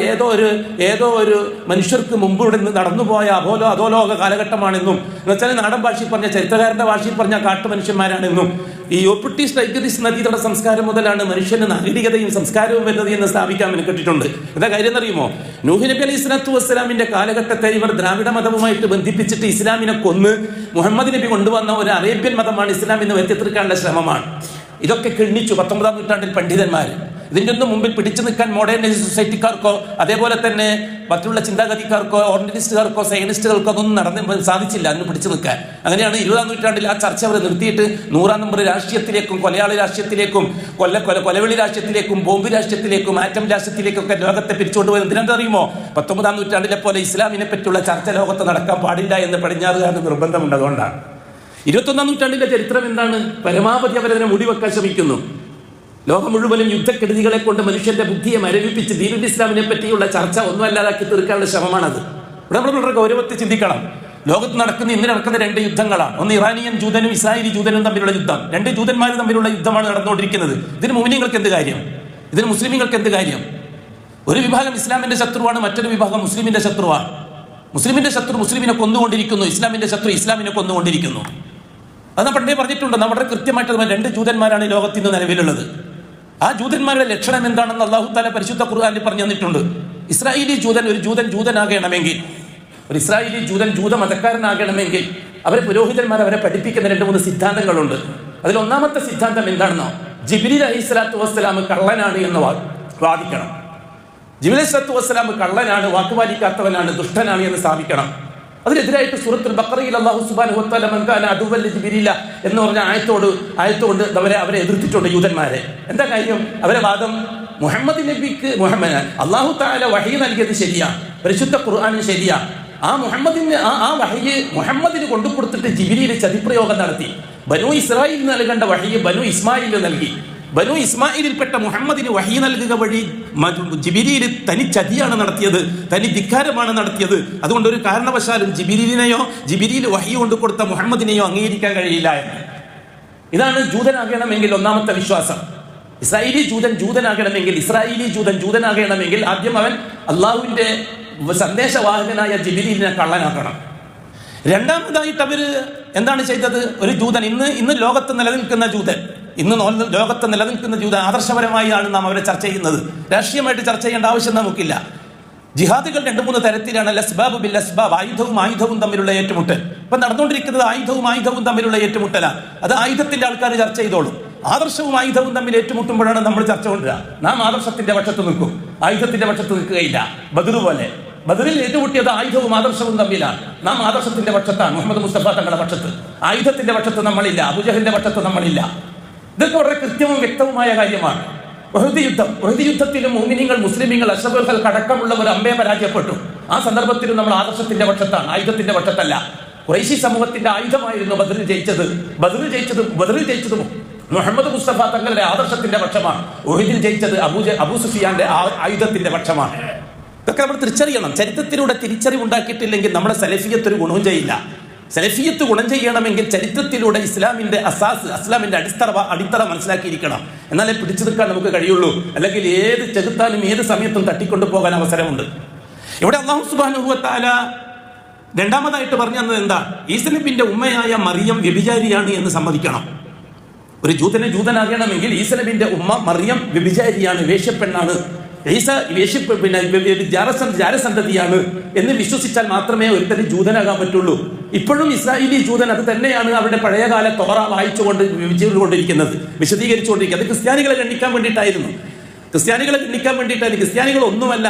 ഏതോ ഒരു മനുഷ്യർക്ക് മുമ്പ് ഇവിടെ നിന്ന് നടന്നുപോയ അധോലോക കാലഘട്ടമാണെന്നും, എന്നുവെച്ചാൽ നാടൻ ഭാഷയിൽ പറഞ്ഞ ചരിത്രകാരന്റെ ഭാഷയിൽ പറഞ്ഞ കാട്ടുമനുഷ്യന്മാരാണെന്നും, ഈ യൂഫ്രട്ടീസ് ടൈഗ്രീസ് നദീതട സംസ്കാരം മുതലാണ് മനുഷ്യന് നാഗരികതയും സംസ്കാരവും വരുന്നത് എന്ന് സ്ഥാപിക്കാൻ മെനക്കെട്ടിട്ടുണ്ട്. എന്താ കാര്യം എന്നറിയുമോ? നൂഹ് നബി അലൈഹി സ്വലാത്തു വസ്സലാമിന്റെ കാലഘട്ടത്തെ ഇവർ ദ്രാവിഡ മതവുമായിട്ട് ബന്ധിപ്പിച്ചിട്ട് ഇസ്ലാമിനെ കൊന്ന് മുഹമ്മദ് നബി കൊണ്ടുവന്ന ഒരു അറേബ്യൻ മതമാണ് ഇസ്ലാം എന്ന് വ്യക്തിത്വക്കാനുള്ള ശ്രമമാണ്. ഇതൊക്കെ കിണ്ണിച്ചു 19-ാം നൂറ്റാണ്ടിൽ പണ്ഡിതന്മാർ. ഇതിൻ്റെ ഒന്നും മുമ്പിൽ പിടിച്ചു നിൽക്കാൻ മോഡേൺ സൊസൈറ്റിക്കാർക്കോ അതേപോലെ തന്നെ മറ്റുള്ള ചിന്താഗതിക്കാർക്കോ ഓറിയന്റലിസ്റ്റുകാർക്കോ സയനിസ്റ്റുകൾക്കോ അതൊന്നും സാധിച്ചില്ല അതിന് പിടിച്ചു നിൽക്കാൻ. അങ്ങനെയാണ് 20-ാം നൂറ്റാണ്ടിൽ ആ ചർച്ച അവർ നിർത്തിയിട്ട് 100-ാം നമ്പർ രാഷ്ട്രീയത്തിലേക്കും കൊലയാളി രാഷ്ട്രീയത്തിലേക്കും കൊലവിളി രാഷ്ട്രീയത്തിലേക്കും ബോംബ് രാഷ്ട്രീയത്തിലേക്കും ആറ്റം രാഷ്ട്രീയത്തിലേക്കൊക്കെ ലോകത്തെ പിരിച്ചുകൊണ്ടുപോയത്. എന്തിനെന്തറിയുമോ? 19-ാം നൂറ്റാണ്ടിലെ പോലെ ഇസ്ലാമിനെ പറ്റിയുള്ള ചർച്ച ലോകത്ത് നടക്കാൻ പാടില്ല എന്ന് പടിഞ്ഞാറുകാരന് നിർബന്ധമുണ്ട്. അതുകൊണ്ടാണ് 21-ാം നൂറ്റാണ്ടിന്റെ ചരിത്രം എന്താണ്? പരമാവധി അവരതിനെ മുടിവെക്കാൻ ശ്രമിക്കുന്നു. ലോകം മുഴുവനും യുദ്ധക്കെടുതികളെ കൊണ്ട് മനുഷ്യന്റെ ബുദ്ധിയെ മരവിപ്പിച്ച് ദീനുൽ ഇസ്ലാമിനെ പറ്റിയുള്ള ചർച്ച ഒന്നുമല്ലാതാക്കി തീർക്കാനുള്ള ശ്രമമാണത്. ഇവിടെ നമ്മൾ വളരെ ഗൗരവത്തിൽ ചിന്തിക്കണം. ലോകത്ത് ഇന്ന് നടക്കുന്ന 2 യുദ്ധങ്ങളാണ്. ഒന്ന് ഇറാനിയൻ ജൂതനും ഇസ്രായേലി ജൂതനും തമ്മിലുള്ള യുദ്ധം. 2 ജൂതന്മാർ തമ്മിലുള്ള യുദ്ധമാണ് നടന്നുകൊണ്ടിരിക്കുന്നത്. ഇതിന് മുസ്ലിങ്ങൾക്ക് എന്ത് കാര്യം? ഇതിന് മുസ്ലിങ്ങൾക്ക് എന്ത് കാര്യം? ഒരു വിഭാഗം ഇസ്ലാമിന്റെ ശത്രുവാണ്, മറ്റൊരു വിഭാഗം മുസ്ലിമിന്റെ ശത്രുവാണ്. മുസ്ലിമിന്റെ ശത്രു മുസ്ലിമിനെ കൊന്നുകൊണ്ടിരിക്കുന്നു, ഇസ്ലാമിന്റെ ശത്രു ഇസ്ലാമിനെ കൊന്നുകൊണ്ടിരിക്കുന്നു. അത് പണ്ടേ പറഞ്ഞിട്ടുണ്ട്. നമ്മുടെ കൃത്യമായിട്ട് 2 ജൂതന്മാരാണ് ഈ ലോകത്ത് ഇന്ന് നിലവിലുള്ളത്. ആ ജൂതന്മാരുടെ ലക്ഷണം എന്താണെന്ന് അല്ലാഹു തആല പരിശുദ്ധ ഖുർആനിൽ പറഞ്ഞു തന്നിട്ടുണ്ട്. ഇസ്രായേലി ജൂതൻ ഒരു ജൂതനാകണമെങ്കിൽ, ഒരു ഇസ്രായേലി ജൂത മതക്കാരനാകണമെങ്കിൽ അവരെ പുരോഹിതന്മാർ അവരെ പഠിപ്പിക്കുന്ന 2-3 സിദ്ധാന്തങ്ങളുണ്ട്. അതിൽ ഒന്നാമത്തെ സിദ്ധാന്തം എന്താണെന്നോ? ജിബ്രീൽ അലൈഹിസ്സലാത്തു വസ്സലാം കള്ളനാണ് എന്ന് വാദിക്കണം. ജിബ്രീൽ അലൈഹിസ്സലാത്തു വസ്സലാം കള്ളനാണ്, വാക്കുപാലിക്കാത്തവനാണ്, ദുഷ്ടനാണ് എന്ന് സ്ഥാപിക്കണം. അതിനെതിരായിട്ട് സൂറത്തുൽ ബഖറയിൽ അല്ലാഹു സുബ്ഹാനഹു വ തആല മൻ കാന അദുവ്വൻ ലിജിബ്രീല എന്ന് പറഞ്ഞ ആയത്തോട് അവരെ എതിർത്തിട്ടുണ്ട് യൂതന്മാരെ. എന്താ കാര്യം? അവരെ വാദം മുഹമ്മദ് നബിക്ക് അല്ലാഹു തആല വഹി നൽകിയത് ശരിയാണ്, പരിശുദ്ധ ഖുർആൻ ശരിയാണ്. ആ വഹി മുഹമ്മദിന് കൊണ്ടുകൊടുത്തിട്ട് ജിബ്രീൽ ചതിപ്രയോഗം നടത്തി. ബനൂ ഇസ്രായേലിന് നൽകേണ്ട വഹി ബനൂ ഇസ്മായിൽ നൽകി. ബനൂ ഇസ്മായിലിൽപ്പെട്ട മുഹമ്മദിന് വഹി നൽകുക വഴി ജിബ്രീൽ തനി ചതിയാണ് നടത്തിയത്, തനി ധിക്കാരമാണ് നടത്തിയത്. അതുകൊണ്ട് ഒരു കാരണവശാലും ജിബ്രീൽ വഹി കൊണ്ട് കൊടുത്ത മുഹമ്മദിനെയോ അംഗീകരിക്കാൻ കഴിയില്ല എന്ന്. ഇതാണ് ജൂതനാകണമെങ്കിൽ ഒന്നാമത്തെ വിശ്വാസം. ഇസ്രായേലി ജൂതൻ ജൂതനാകണമെങ്കിൽ, ഇസ്രായേലി ജൂതൻ ജൂതനാകണമെങ്കിൽ ആദ്യം അവൻ അള്ളാഹുവിന്റെ സന്ദേശവാഹകനായ ജിബ്രീലിനെ കള്ളനാക്കണം. രണ്ടാമതായിട്ട് അവര് എന്താണ് ചെയ്തത്? ഒരു ജൂതൻ ഇന്ന് ലോകത്ത് നിലനിൽക്കുന്ന ജൂതൻ, ലോകത്ത് നിലനിൽക്കുന്ന ജൂതൻ ആദർശപരമായാണ് നാം അവരെ ചർച്ച ചെയ്യുന്നത്. രാഷ്ട്രീയമായിട്ട് ചർച്ച ചെയ്യേണ്ട ആവശ്യം നമുക്കില്ല. ജിഹാദുകൾ 2-3 തരത്തിലാണ്. ലസ്ബാബ് ബിൽ അസ്ബാബ്, ആയുധവും തമ്മിലുള്ള ഏറ്റുമുട്ടൽ. ഇപ്പൊ നടന്നുകൊണ്ടിരിക്കുന്നത് ആയുധവും തമ്മിലുള്ള ഏറ്റുമുട്ടലാണ്. അത് ആയുധത്തിന്റെ ആൾക്കാർ ചർച്ച ചെയ്തോളും. ആദർശവും ആയുധവും തമ്മിൽ ഏറ്റുമുട്ടുമ്പോഴാണ് നമ്മൾ ചർച്ച കൊണ്ടുവരിക. നാം ആദർശത്തിന്റെ പക്ഷത്ത് നിൽക്കും, ആയുധത്തിന്റെ പക്ഷത്ത് നിൽക്കുകയില്ല. ബദർ പോലെ, ബദറിൽ ഏറ്റുമുട്ടിയത് ആയുധവും ആദർശവും തമ്മിലാണ്. നാം ആദർശത്തിന്റെ പക്ഷത്താണ്, മുഹമ്മദ് മുസ്തഫ തങ്ങളുടെ പക്ഷത്ത്. ആയുധത്തിന്റെ പക്ഷത്ത് നമ്മളില്ല, അബൂജഹലിന്റെ പക്ഷത്ത് നമ്മളില്ല. ഇതൊക്കെ വളരെ കൃത്യവും വ്യക്തവുമായ കാര്യമാണ്. ഉഹദ് യുദ്ധത്തിലും മുഅ്മിനീങ്ങൾ, മുസ്ലിമീങ്ങൾ, അഷ്റഫുൽ ഖൽഖ് അടക്കമുള്ളവർ അമ്പേ പരാജയപ്പെട്ടു. ആ സന്ദർഭത്തിലും നമ്മൾ ആദർശത്തിന്റെ പക്ഷത്താണ്, ആയുധത്തിന്റെ പക്ഷത്തല്ല. ഖുറൈശി സമൂഹത്തിന്റെ ആയുധമായിരുന്നു ബദറിൽ ജയിച്ചത് മുഹമ്മദ് മുസ്തഫ തങ്ങളുടെ ആദർശത്തിന്റെ പക്ഷമാണ്. ഉഹദിൽ ജയിച്ചത് അബൂ സുഫിയാന്റെ ആയുധത്തിന്റെ പക്ഷമാണ്. ഇതൊക്കെ നമ്മൾ തിരിച്ചറിയണം. ചരിത്രത്തിലൂടെ തിരിച്ചറിവുണ്ടാക്കിയിട്ടില്ലെങ്കിൽ നമ്മുടെ സലഫിയത്ത് ഒരു ഗുണവും ചെയ്യില്ല. സലഫിയത്ത് ഗുണം ചെയ്യണമെങ്കിൽ ചരിത്രത്തിലൂടെ ഇസ്ലാമിന്റെ ഇസ്ലാമിന്റെ അടിത്തറ മനസ്സിലാക്കിയിരിക്കണം. എന്നാലേ പിടിച്ചു നിൽക്കാൻ നമുക്ക് കഴിയുള്ളൂ. അല്ലെങ്കിൽ ഏത് ചെകുത്താനും ഏത് സമയത്തും തട്ടിക്കൊണ്ടു പോകാൻ അവസരമുണ്ട്. ഇവിടെ അല്ലാഹു സുബ്ഹാനഹു വ തആല രണ്ടാമതായിട്ട് പറഞ്ഞു തന്നത് എന്താ? ഈസ നബിയുടെ ഉമ്മയായ മറിയം വ്യഭിചാരിയാണ് എന്ന് സമ്മതിക്കണം. ഒരു ജൂതനാകണമെങ്കിൽ ഈസ നബിയുടെ ഉമ്മ മറിയം വ്യഭിചാരിയാണ്, വേശ്യപ്പെണ്ണാണ്. ഈസ ജാരസന്തതിയാണ് എന്ന് വിശ്വസിച്ചാൽ മാത്രമേ ഒരുത്തന് ജൂതനാകാൻ പറ്റുള്ളൂ. ഇപ്പോഴും ഇസ്രായേലി ജൂതൻ അത് തന്നെയാണ് അവരുടെ പഴയകാല തോറ വിശ്വസിച്ചുകൊണ്ടിരിക്കുന്നത്. അത് ക്രിസ്ത്യാനികളെ ഖണ്ഡിക്കാൻ വേണ്ടിയിട്ടായിരുന്നു. ക്രിസ്ത്യാനികൾ ഒന്നുമല്ല,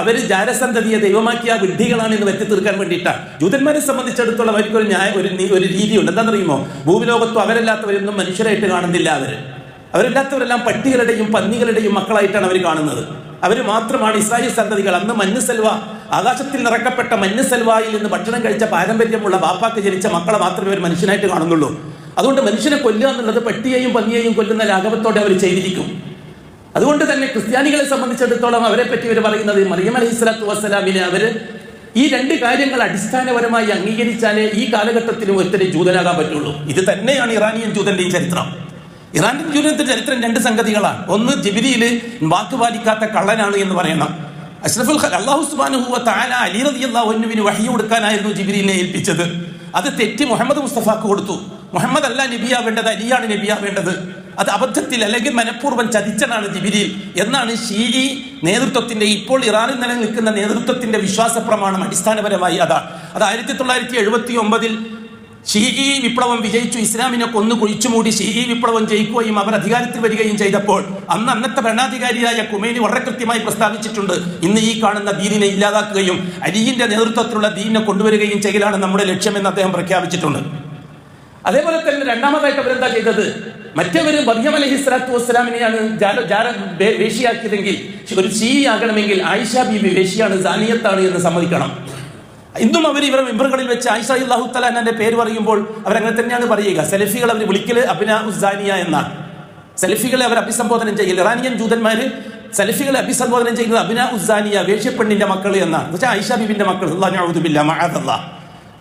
അവര് ജാരസന്തതിയെ ദൈവമാക്കിയ വിഡ്ഢികളാണ് എന്ന് വെറ്റി തീർക്കാൻ വേണ്ടിയിട്ടാണ്. ജൂതന്മാരെ സംബന്ധിച്ചിടത്തോളം അവർക്കൊരു ഒരു രീതിയുണ്ട്. എന്താണെന്നറിയുമോ? ഭൂമിലോകത്തും അവരല്ലാത്തവരൊന്നും മനുഷ്യരായിട്ട് കാണുന്നില്ല. അവരല്ലാത്തവരെല്ലാം പട്ടികളുടെയും പന്നികളുടെയും മക്കളായിട്ടാണ് അവർ കാണുന്നത്. അവർ മാത്രമാണ് ഇസ്രായേൽ സന്തതികൾ. അന്ന് മഞ്ഞസൽവ, ആകാശത്തിൽ നിറക്കപ്പെട്ട മഞ്ഞസൽവായിൽ നിന്ന് ഭക്ഷണം കഴിച്ച പാരമ്പര്യമുള്ള ബാപ്പാക്ക് ജനിച്ച മക്കളെ മാത്രമേ അവർ മനുഷ്യനായിട്ട് കാണുന്നുള്ളൂ. അതുകൊണ്ട് മനുഷ്യനെ കൊല്ലുക എന്നുള്ളത് പട്ടിയെയും പന്നിയെയും കൊല്ലുന്ന ലാഘവത്തോടെ അവർ ചെയ്തിരിക്കും. അതുകൊണ്ട് തന്നെ ക്രിസ്ത്യാനികളെ സംബന്ധിച്ചിടത്തോളം അവരെ പറ്റി അവർ പറയുന്നത്, മറിയം അലൈഹിസ്സലാത്തു വസ്സലാമിനെ അവര് ഈ 2 കാര്യങ്ങൾ അടിസ്ഥാനപരമായി അംഗീകരിച്ചാലേ ഈ കാലഘട്ടത്തിലും ഒരുത്തരെ ജൂതനാകാൻ പറ്റുള്ളൂ. ഇത് തന്നെയാണ് ഇറാനിയൻ ജൂതന്റെയും ചരിത്രം. ഇറാനിയൻ ജൂതന്റെ ചരിത്രം 2 സംഗതികളാണ്. ഒന്ന്, ജിബ്രീല് വാക്കുപാലിക്കാത്ത കള്ളനാണ് എന്ന് പറയണം. അഷ്റഫുൽ ഖൽഖ് അല്ലാഹു സുബ്ഹാനഹു വ തആല അലി റളിയല്ലാഹു അൻഹുവിന് വഹ്യ് കൊടുക്കാനായിരുന്നു ജിബ്രീലിനെ ഏൽപ്പിച്ചത്. അത് തെറ്റി മുഹമ്മദ് മുസ്തഫാക്ക് കൊടുത്തു. മുഹമ്മദ് അല്ല നബിയാവേണ്ടത്, അലിയാണ് നബിയാവേണ്ടത്. അത് അബദ്ധത്തിൽ അല്ലെങ്കിൽ മനഃപൂർവ്വം ചതിച്ചനാണ് ജിബ്രീൽ എന്നാണ് ഷീഈ നേതൃത്വത്തിന്റെ, ഇപ്പോൾ ഇറാനിൽ നിലനിൽക്കുന്ന നേതൃത്വത്തിന്റെ വിശ്വാസ പ്രമാണം. അടിസ്ഥാനപരമായി അതാണ്. അത് 1979 ഷീഈ വിപ്ലവം വിജയിച്ചു, ഇസ്ലാമിനെ കൊന്നു കുഴിച്ചുമൂടി ഷീഈ വിപ്ലവം ജയിക്കുകയും അവർ അധികാരത്തിൽ വരികയും ചെയ്തപ്പോൾ അന്നത്തെ ഭരണാധികാരിയായ ഖുമൈനി വളരെ കൃത്യമായി പ്രസ്താവിച്ചിട്ടുണ്ട്, ഇന്ന് ഈ കാണുന്ന ദീനിനെ ഇല്ലാതാക്കുകയും അലിയുടെ നേതൃത്വത്തിലുള്ള ദീനിനെ കൊണ്ടുവരികയും ചെയ്യലാണ് നമ്മുടെ ലക്ഷ്യമെന്ന് അദ്ദേഹം പ്രഖ്യാപിച്ചിട്ടുണ്ട്. അതേപോലെ തന്നെ രണ്ടാമതായിട്ട് അവരെന്താ ചെയ്തത്? മറ്റവര് മറിയം അലൈഹിസ്സലാത്തു വസ്സലാമിനെയാണ് വേശ്യയാക്കിയതെങ്കിൽ ഒരു ഷീഈ ആകണമെങ്കിൽ ആയിഷ ബീബി വേശ്യയാണ്, സാനിയത്താണ് എന്ന് സമ്മതിക്കണം. ഇന്നും അവർ ഇവരുടെ മെമ്പറുകളിൽ വെച്ച് ആയിഷ റളിയല്ലാഹു തആല അൻഹയുടെ പേര് പറയുമ്പോൾ അവരങ്ങനെ തന്നെയാണ് പറയുക. സലഫികൾ അവർ വിളിക്കല് അബ്നാഉ സാനിയ എന്നാണ്. സലഫികളെ അവർ അഭിസംബോധന ചെയ്യില്ല. ഇറാനിയൻ ജൂതന്മാര് സലഫികളെ അഭിസംബോധന ചെയ്യുന്നത് അബ്നാഉ സാനിയ, വേശ്യപ്പെണ്ണിന്റെ മക്കൾ എന്നാണ്. എന്നുവെച്ചാൽ ആയിഷ ബീബിന്റെ മക്കൾ. നഊദു ബില്ലാഹ് മഅദല്ലാഹ്.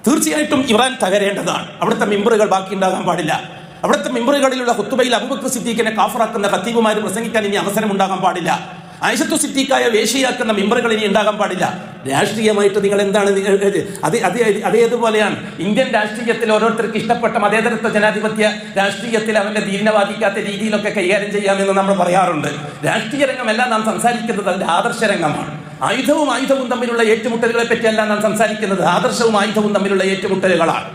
തീർച്ചയായിട്ടും ഇറാൻ തകരേണ്ടതാണ്. അവിടുത്തെ മെമ്പറുകൾ ബാക്കി ഉണ്ടാകാൻ പാടില്ല. അവിടുത്തെ മെമ്പറുകളിലുള്ള ഖുത്ബയിൽ അബൂബക്കർ സിദ്ദീഖിനെ കാഫറാക്കുന്ന ഖത്തീബുമാർ പ്രസംഗിക്കാൻ ഇനി അവസരം ഉണ്ടാകാൻ പാടില്ല. ആയിഷത്തു സിദ്ദീഖായ വേശ്യയാക്കുന്ന മെമ്പറുകൾ ഇനി ഉണ്ടാകാൻ പാടില്ല. രാഷ്ട്രീയമായിട്ട് നിങ്ങൾ എന്താണ് അതേതുപോലെയാണ് ഇന്ത്യൻ രാഷ്ട്രീയത്തിൽ ഓരോരുത്തർക്ക് ഇഷ്ടപ്പെട്ട മതേതരത്വ ജനാധിപത്യ രാഷ്ട്രീയത്തിൽ അവന്റെ ദീനിനെ ബാധിക്കാത്ത രീതിയിലൊക്കെ കൈകാര്യം ചെയ്യാമെന്ന് നമ്മൾ പറയാറുണ്ട്. രാഷ്ട്രീയ രംഗമല്ല നാം സംസാരിക്കുന്നത്, അതിന്റെ ആദർശ രംഗമാണ്. ആയുധവും തമ്മിലുള്ള ഏറ്റുമുട്ടലുകളെ പറ്റിയല്ല നാം സംസാരിക്കുന്നത്, ആദർശവും ആയുധവും തമ്മിലുള്ള ഏറ്റുമുട്ടലുകളാണ്.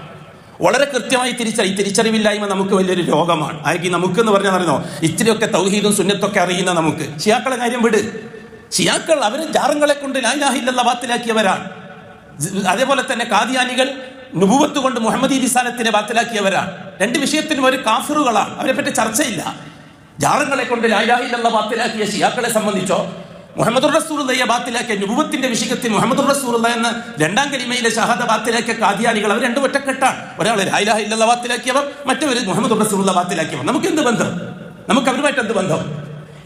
വളരെ കൃത്യമായി തിരിച്ചറിവില്ലായ്മ നമുക്ക് വലിയൊരു രോഗമാണ്. ആയിരിക്കും നമുക്ക് എന്ന് പറഞ്ഞാൽ അറിയുന്നോ, ഇത്തിരിയൊക്കെ തൗഹീദും സുന്നത്തൊക്കെ അറിയുന്ന നമുക്ക്. ഷിയാക്കളെ കാര്യം വിട്. ഷിയാക്കൾ അവര് ജാറങ്ങളെ കൊണ്ട് ലാ ഇലാഹ ഇല്ലല്ലാഹ് ബാത്തിലാക്കിയവരാണ്. അതേപോലെ തന്നെ ഖാദിയാനികൾ നുബുവത്ത് കൊണ്ട് മുഹമ്മദി റിസാലത്തിനെ ബാത്തിലാക്കിയവരാണ്. 2 വിഷയത്തിനും ഒരു കാഫിറുകളാണ്. അവരെ പറ്റി ചർച്ചയില്ല. ജാറങ്ങളെ കൊണ്ട് ലാ ഇലാഹ ഇല്ലല്ലാഹ് ബാത്തിലാക്കിയ ഷിയാക്കളെ സംബന്ധിച്ചോ മുഹമ്മദുർ റസൂലുള്ളാഹിയെ ബാത്തിലാക്കിയ നുബുവത്തിന്റെ വിഷയത്തിൽ മുഹമ്മദുർ റസൂലുള്ളാഹി എന്ന 2ാം കലിമയിലെ ഷഹാദ ബാത്തിലാക്കിയ ഖാദിയാനികൾ അവർ 2 ഒറ്റക്കെട്ടാണ്. ഒരാൾ ലാ ഇലാഹ ഇല്ലല്ലാഹ് ബാത്തിലാക്കിയവർ, മറ്റൊരു മുഹമ്മദുർ റസൂലുള്ളാഹി ബാത്തിലാക്കിയവർ. നമുക്ക് എന്ത് ബന്ധം? നമുക്ക് അവരുമായിട്ട് എന്ത് ബന്ധം?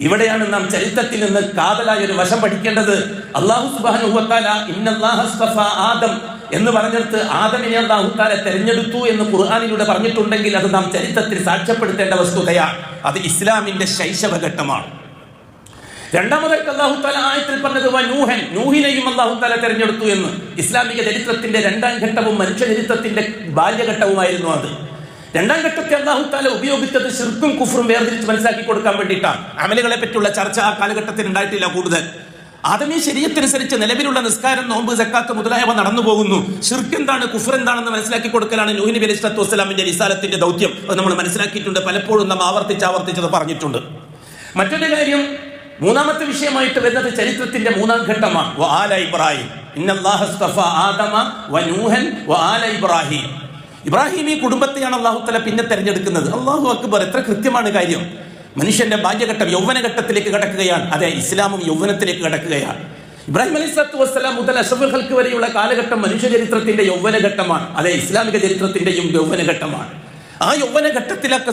ഇവിടെയാണ് നാം ചരിത്രത്തിൽ നിന്ന് കാതലായ ഒരു വശം പഠിക്കേണ്ടത്. അല്ലാഹു സുബ്ഹാനഹു വ തആല ഇന്നല്ലാഹ അസ്തഫാ ആദം എന്ന് പറഞ്ഞിട്ട് ആദമിനെ അല്ലാഹു തആല തെരഞ്ഞെടുത്തു എന്ന് ഖുർആനിലൂടെ പറഞ്ഞിട്ടുണ്ടെങ്കിൽ അത് നാം ചരിത്രത്തിൽ സാക്ഷ്യപ്പെടുത്തേണ്ട വസ്തുതയാണ്. അത് ഇസ്ലാമിന്റെ ശൈശവഘട്ടമാണ്. രണ്ടാമതായിട്ട് അല്ലാഹു തആല ആയത്തിൽ പറഞ്ഞത് നൂഹിനെയും അല്ലാഹു തആല തെരഞ്ഞെടുത്തു എന്ന്. ഇസ്ലാമിക ചരിത്രത്തിന്റെ രണ്ടാം ഘട്ടവും മനുഷ്യ ചരിത്രത്തിന്റെ ബാല്യഘട്ടവുമായിരുന്നു അത്. രണ്ടാം ഘട്ടത്തെ അല്ലാഹു തആല ഉപയോഗിച്ചത് ശിർക്കും കുഫ്റും വേർതിരിച്ച് മനസ്സിലാക്കി കൊടുക്കാൻ വേണ്ടിയിട്ടാണ്. അമലുകളെ പറ്റിയുള്ള ചർച്ച ആ കാലഘട്ടത്തിൽ ഉണ്ടായിട്ടില്ല കൂടുതൽ. ആദമീ ശരീഅത്തനുസരിച്ച് നിലവിലുള്ള നിസ്കാരം, നോമ്പ്, സക്കാത്ത് മുതലായവ നടന്നു പോകുന്നു. ശിർക്ക് എന്താണ്, കുഫർ എന്താണെന്ന് മനസ്സിലാക്കി കൊടുക്കലാണ് നൂഹ് നബി അലൈഹിസ്സലാത്തു വസ്സലാമിന്റെ റിസാലത്തിന്റെ ദൗത്യം. അത് നമ്മൾ മനസ്സിലാക്കിയിട്ടുണ്ട്, പലപ്പോഴും നാം ആവർത്തിച്ചത് പറഞ്ഞിട്ടുണ്ട്. മറ്റൊരു കാര്യം, മൂന്നാമത്തെ വിഷയമായിട്ട് വരുന്നത് ചരിത്രത്തിന്റെ മൂന്നാം ഘട്ടമാണ്. വആല ഇബ്രാഹിം ഇന്നല്ലാഹ അസ്തഫാ ആദമ വനൂഹൻ വആല ഇബ്രാഹിം. ഇബ്രാഹിം ഈ കുടുംബത്തെയാണ് അല്ലാഹു തആല പിന്നെ തെരഞ്ഞെടുക്കുന്നത്. അല്ലാഹു അക്ബർ, എത്ര കൃത്യമാണ് കാര്യം. മനുഷ്യന്റെ ബാല്യഘട്ടം യൗവനഘട്ടത്തിലേക്ക് കടക്കുകയാണ്. അതെ, ഇസ്ലാമും യൗവനത്തിലേക്ക് കടക്കുകയാണ്. ഇബ്രാഹിം അലൈഹിസ്സലാത്തു വസ്സലാം മുതൽ അഷ്റഫുൽ ഖൽഖ് വരെയുള്ള കാലഘട്ടം മനുഷ്യ ചരിത്രത്തിന്റെ യൗവനഘട്ടമാണ്. അതെ, ഇസ്ലാമിക ചരിത്രത്തിന്റെയും യൗവനഘട്ടമാണ്. ആ യൗവനഘട്ടത്തിലൊക്കെ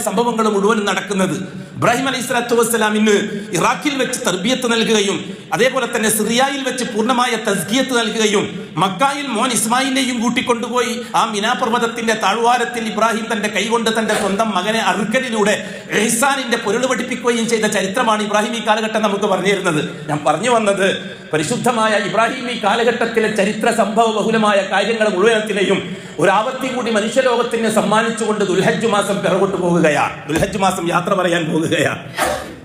സംഭവങ്ങൾ മുഴുവനും നടക്കുന്നത് ഇബ്രാഹിം അലൈഹിസ്സലാത്തു വസ്സലാമിന് ഇറാഖിൽ വെച്ച് തർബിയത്ത് നൽകുകയും അതേപോലെ തന്നെ സിറിയയിൽ വെച്ച് പൂർണ്ണമായ തസ്കിയത്ത് നൽകുകയും മക്കായിൽ മോൻ ഇസ്മായിലിനെയും കൂട്ടിക്കൊണ്ടുപോയി ആ മിനാ പർവ്വതത്തിന്റെ താഴ്വാരത്തിൽ ഇബ്രാഹിം തന്റെ കൈകൊണ്ട് തന്റെ സ്വന്തം മകനെ അറുക്കലിലൂടെ ഇഹ്സാനിന്റെ പൊരുൾ പഠിപ്പിക്കുകയും ചെയ്ത ചരിത്രമാണ് ഇബ്രാഹിം ഈ കാലഘട്ടം നമുക്ക് പറഞ്ഞു തരുന്നത്. ഞാൻ പറഞ്ഞു വന്നത്, പരിശുദ്ധമായ ഇബ്രാഹിം ഈ കാലഘട്ടത്തിലെ ചരിത്ര സംഭവ ബഹുലമായ കാര്യങ്ങൾ മുഴുവനത്തിനെയും ഒരാവർത്തി കൂടി മനുഷ്യലോകത്തിന് സമ്മാനിച്ചുകൊണ്ട് ദുൽഹജ്ജ് മാസം പിറകോട്ട് പോകുകയാണ്. ദുൽഹജ്ജ് മാസം യാത്ര പറയാൻ പോകുകയാണ്.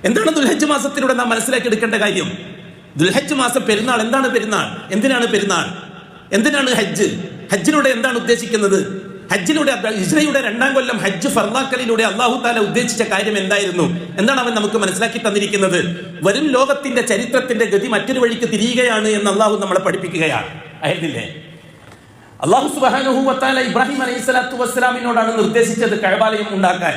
എന്താണ് ദുൽഹജ്ജ് മാസത്തിലൂടെ നാം മനസ്സിലാക്കി എടുക്കേണ്ട കാര്യം? ദുൽഹജ്ജ് മാസം പെരുന്നാൾ. എന്താണ് പെരുന്നാൾ? എന്തിനാണ് പെരുന്നാൾ? എന്തിനാണ് ഹജ്ജ്? ഹജ്ജിലൂടെ എന്താണ് ഉദ്ദേശിക്കുന്നത്? ഹജ്ജിലൂടെ, ഹിജ്റയുടെ 2-ാം കൊല്ലം ഹജ്ജ് ഫർളാക്കലിലൂടെ അല്ലാഹു തആല ഉദ്ദേശിച്ച കാര്യം എന്തായിരുന്നു? എന്താണ് അവൻ നമുക്ക് മനസ്സിലാക്കി തന്നിരിക്കുന്നത്? വരും ലോകത്തിന്റെ ചരിത്രത്തിന്റെ ഗതി മറ്റൊരു വഴിക്ക് തിരിയുകയാണ് എന്ന് അല്ലാഹു നമ്മളെ പഠിപ്പിക്കുകയാണ്. ആയിരുന്നില്ലേ? അല്ലാഹു സുബ്ഹാനഹു വ തആല ഇബ്രാഹിം അലൈഹിസ്സലാത്തു വസ്സലാമിനോടാണ് നിർദ്ദേശിച്ചത് കഅബാലയം ഉണ്ടാക്കാൻ.